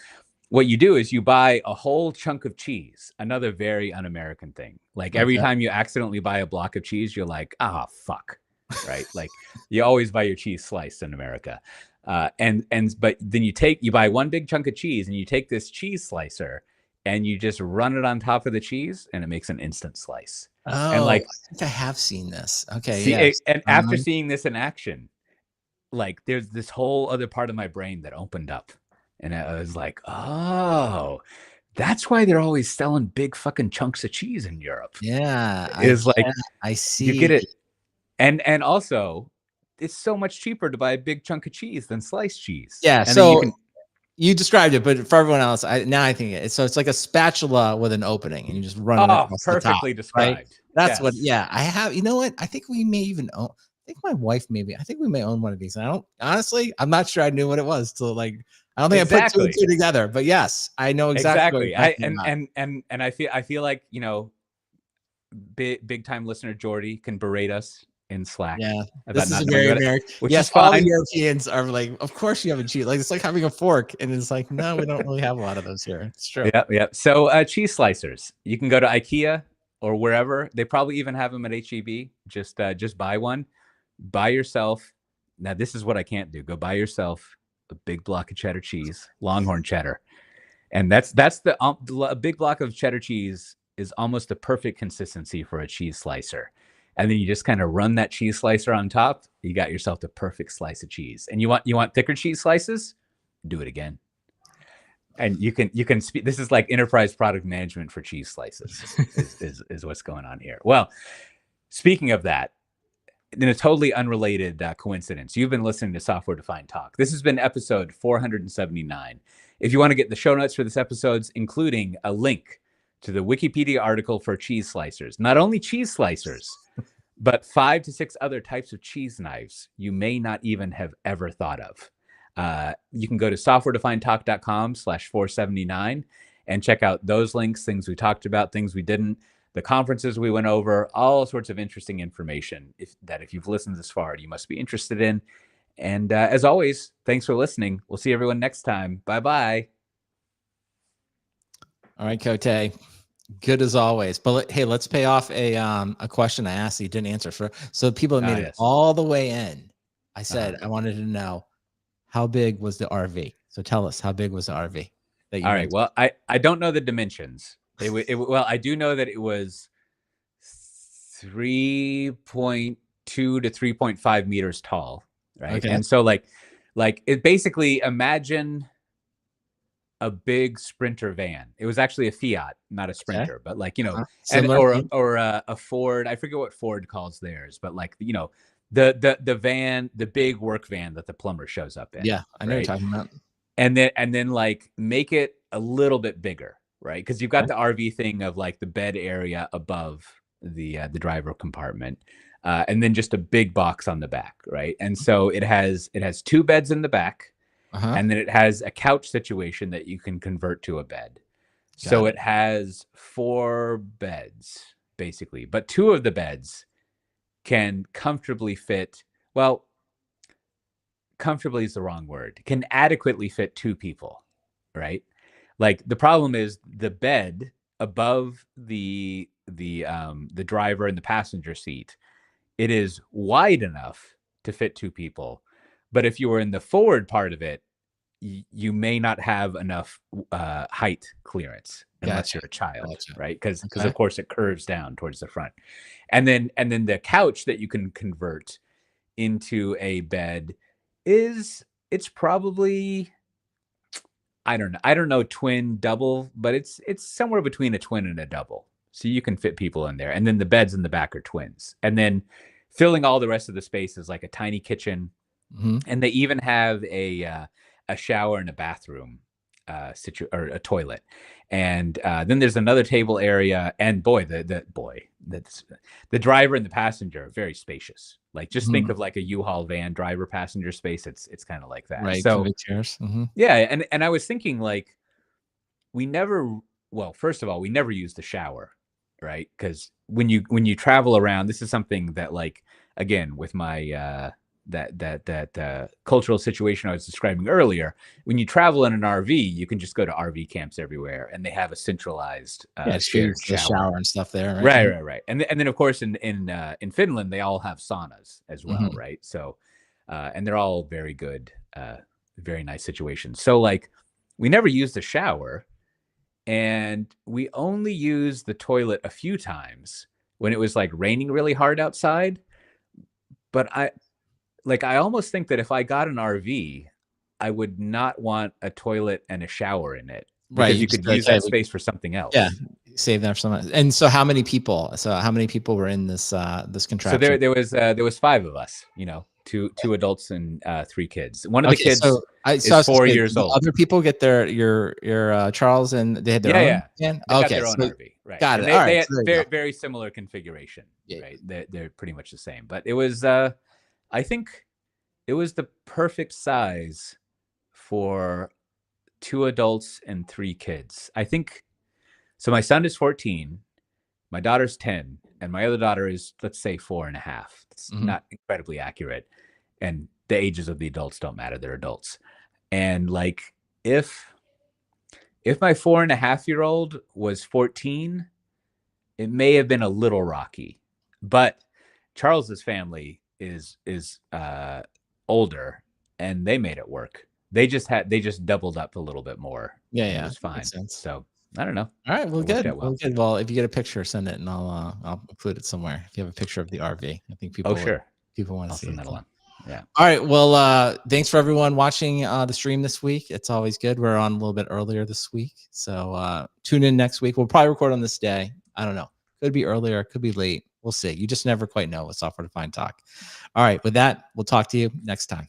what you do is you buy a whole chunk of cheese, another very un-American thing. Like every time you accidentally buy a block of cheese, you're like, fuck. Right? Like you always buy your cheese sliced in America. But then you buy one big chunk of cheese and you take this cheese slicer and you just run it on top of the cheese and it makes an instant slice. Oh, and like, I think I have seen this. Okay. After seeing this in action, like there's this whole other part of my brain that opened up, and I was like, oh, that's why they're always selling big fucking chunks of cheese in Europe. Yeah. I see. You get it. And also, it's so much cheaper to buy a big chunk of cheese than sliced cheese. Yeah. And so you described it, but for everyone else, I think it's like a spatula with an opening, and you just run it across perfectly the top, described. Right? That's what. Yeah, I have. You know what? I think we may even own. I think my wife maybe. I think we may own one of these. And I don't honestly. I'm not sure I knew what it was till like. I don't think I put two and two together. But yes, I know exactly. And I feel like, you know, big time listener Jordy can berate us in Slack. Yeah, this is very American. Yes, all the Europeans are like, of course you have a cheese. Like it's like having a fork, and it's like, no, we don't really have a lot of those here. It's true. Yeah. So cheese slicers, you can go to IKEA or wherever. They probably even have them at HEB. Just buy one. Buy yourself. Now this is what I can't do. Go buy yourself a big block of cheddar cheese, Longhorn cheddar, and that's a big block of cheddar cheese is almost the perfect consistency for a cheese slicer. And then you just kind of run that cheese slicer on top. You got yourself the perfect slice of cheese. And you want thicker cheese slices? Do it again. And you can speak. This is like enterprise product management for cheese slices is what's going on here. Well, speaking of that, in a totally unrelated coincidence, you've been listening to Software Defined Talk. This has been episode 479. If you want to get the show notes for this episode, including a link to the Wikipedia article for cheese slicers, not only cheese slicers, but 5 to 6 other types of cheese knives you may not even have ever thought of. You can go to softwaredefinedtalk.com/479 and check out those links, things we talked about, things we didn't, the conferences we went over, all sorts of interesting information if you've listened this far, you must be interested in. And as always, thanks for listening. We'll see everyone next time. Bye-bye. All right, Cote. Good as always. But hey, let's pay off a question I asked you didn't answer for. So people that made it Yes. all the way in. I said I wanted to know how big was the RV. So tell us, how big was the RV that you All right. rented? Well, I don't know the dimensions. Well, I do know that it was 3.2 to 3.5 meters tall, right? Okay. And so like it basically, imagine a big Sprinter van. It was actually a Fiat, not a Okay. Sprinter, but like, you know, and Similar thing. or a Ford. I forget what Ford calls theirs, but like, you know, the van, the big work van that the plumber shows up in, Yeah, I know what right? you're talking about. And then like make it a little bit bigger, right? Because you've got Okay. the RV thing of like the bed area above the driver compartment, and then just a big box on the back, right? And so it has two beds in the back, Uh-huh. and then it has a couch situation that you can convert to a bed. So Got it it. has four beds basically, but two of the beds can comfortably fit. Well, comfortably is the wrong word. Can adequately fit two people, right? Like the problem is the bed above the driver and the passenger seat. It is wide enough to fit two people, but if you were in the forward part of it, you may not have enough height clearance unless Gotcha. you're a child, Gotcha. right? Because Okay. of course it curves down towards the front, and then the couch that you can convert into a bed is, it's probably, I don't know twin double, but it's somewhere between a twin and a double. So you can fit people in there. And then the beds in the back are twins. And then filling all the rest of the space is like a tiny kitchen. Mm-hmm. And they even have a shower and a bathroom, or a toilet. And then there's another table area. And boy, the driver and the passenger are very spacious. Like just think Mm-hmm. of like a U-Haul van driver passenger space. It's kind of like that. Right. So Convict chairs. Mm-hmm. yeah, and I was thinking like we never, well, first of all, we never use the shower, right? Because when you travel around, this is something that like, again, with my that cultural situation I was describing earlier. When you travel in an RV, you can just go to RV camps everywhere, and they have a centralized Yeah, just use shared the shower. shower and stuff there, right? Right, right, right. And then of course in Finland they all have saunas as well, Mm-hmm. right? So and they're all very good, very nice situations. So like we never used the shower, and we only used the toilet a few times when it was like raining really hard outside. But I almost think that if I got an RV, I would not want a toilet and a shower in it, Right. because You you just could be like, use hey, that space for something yeah, else. save that for someone. And so how many people? So how many people were in this So contraption? there was five of us, two adults and three kids. One of the Okay, so kids I is was gonna four say, years did the old. other people get their your Charles and they had their Yeah, own yeah. van? They got Okay, their own so RV, right? got And it. they All they right, had so there you go. very very similar configuration, Yeah. right? They're pretty much the same. But it was I think it was the perfect size for two adults and three kids. I think so. My son is 14, my daughter's 10, and my other daughter is, let's say, 4.5. It's Mhm. not incredibly accurate. And the ages of the adults don't matter, they're adults. And like if my 4.5-year-old was 14, it may have been a little rocky. But Charles's family is older, and they made it work. They just doubled up a little bit more, Yeah, and it yeah, was makes fine. sense. So I don't know. All right, well, It worked good. out Well, well. good. Well, if you get a picture, send it, and I'll include it somewhere. If you have a picture of the RV, I think Oh, people sure. want to I'll see send it. that So. along. Yeah. All right. Well, thanks for everyone watching the stream this week. It's always good. We're on a little bit earlier this week. So tune in next week. We'll probably record on this day. I don't know. Could be earlier, could be late. We'll see. You just never quite know with software defined talk. All right. With that, we'll talk to you next time.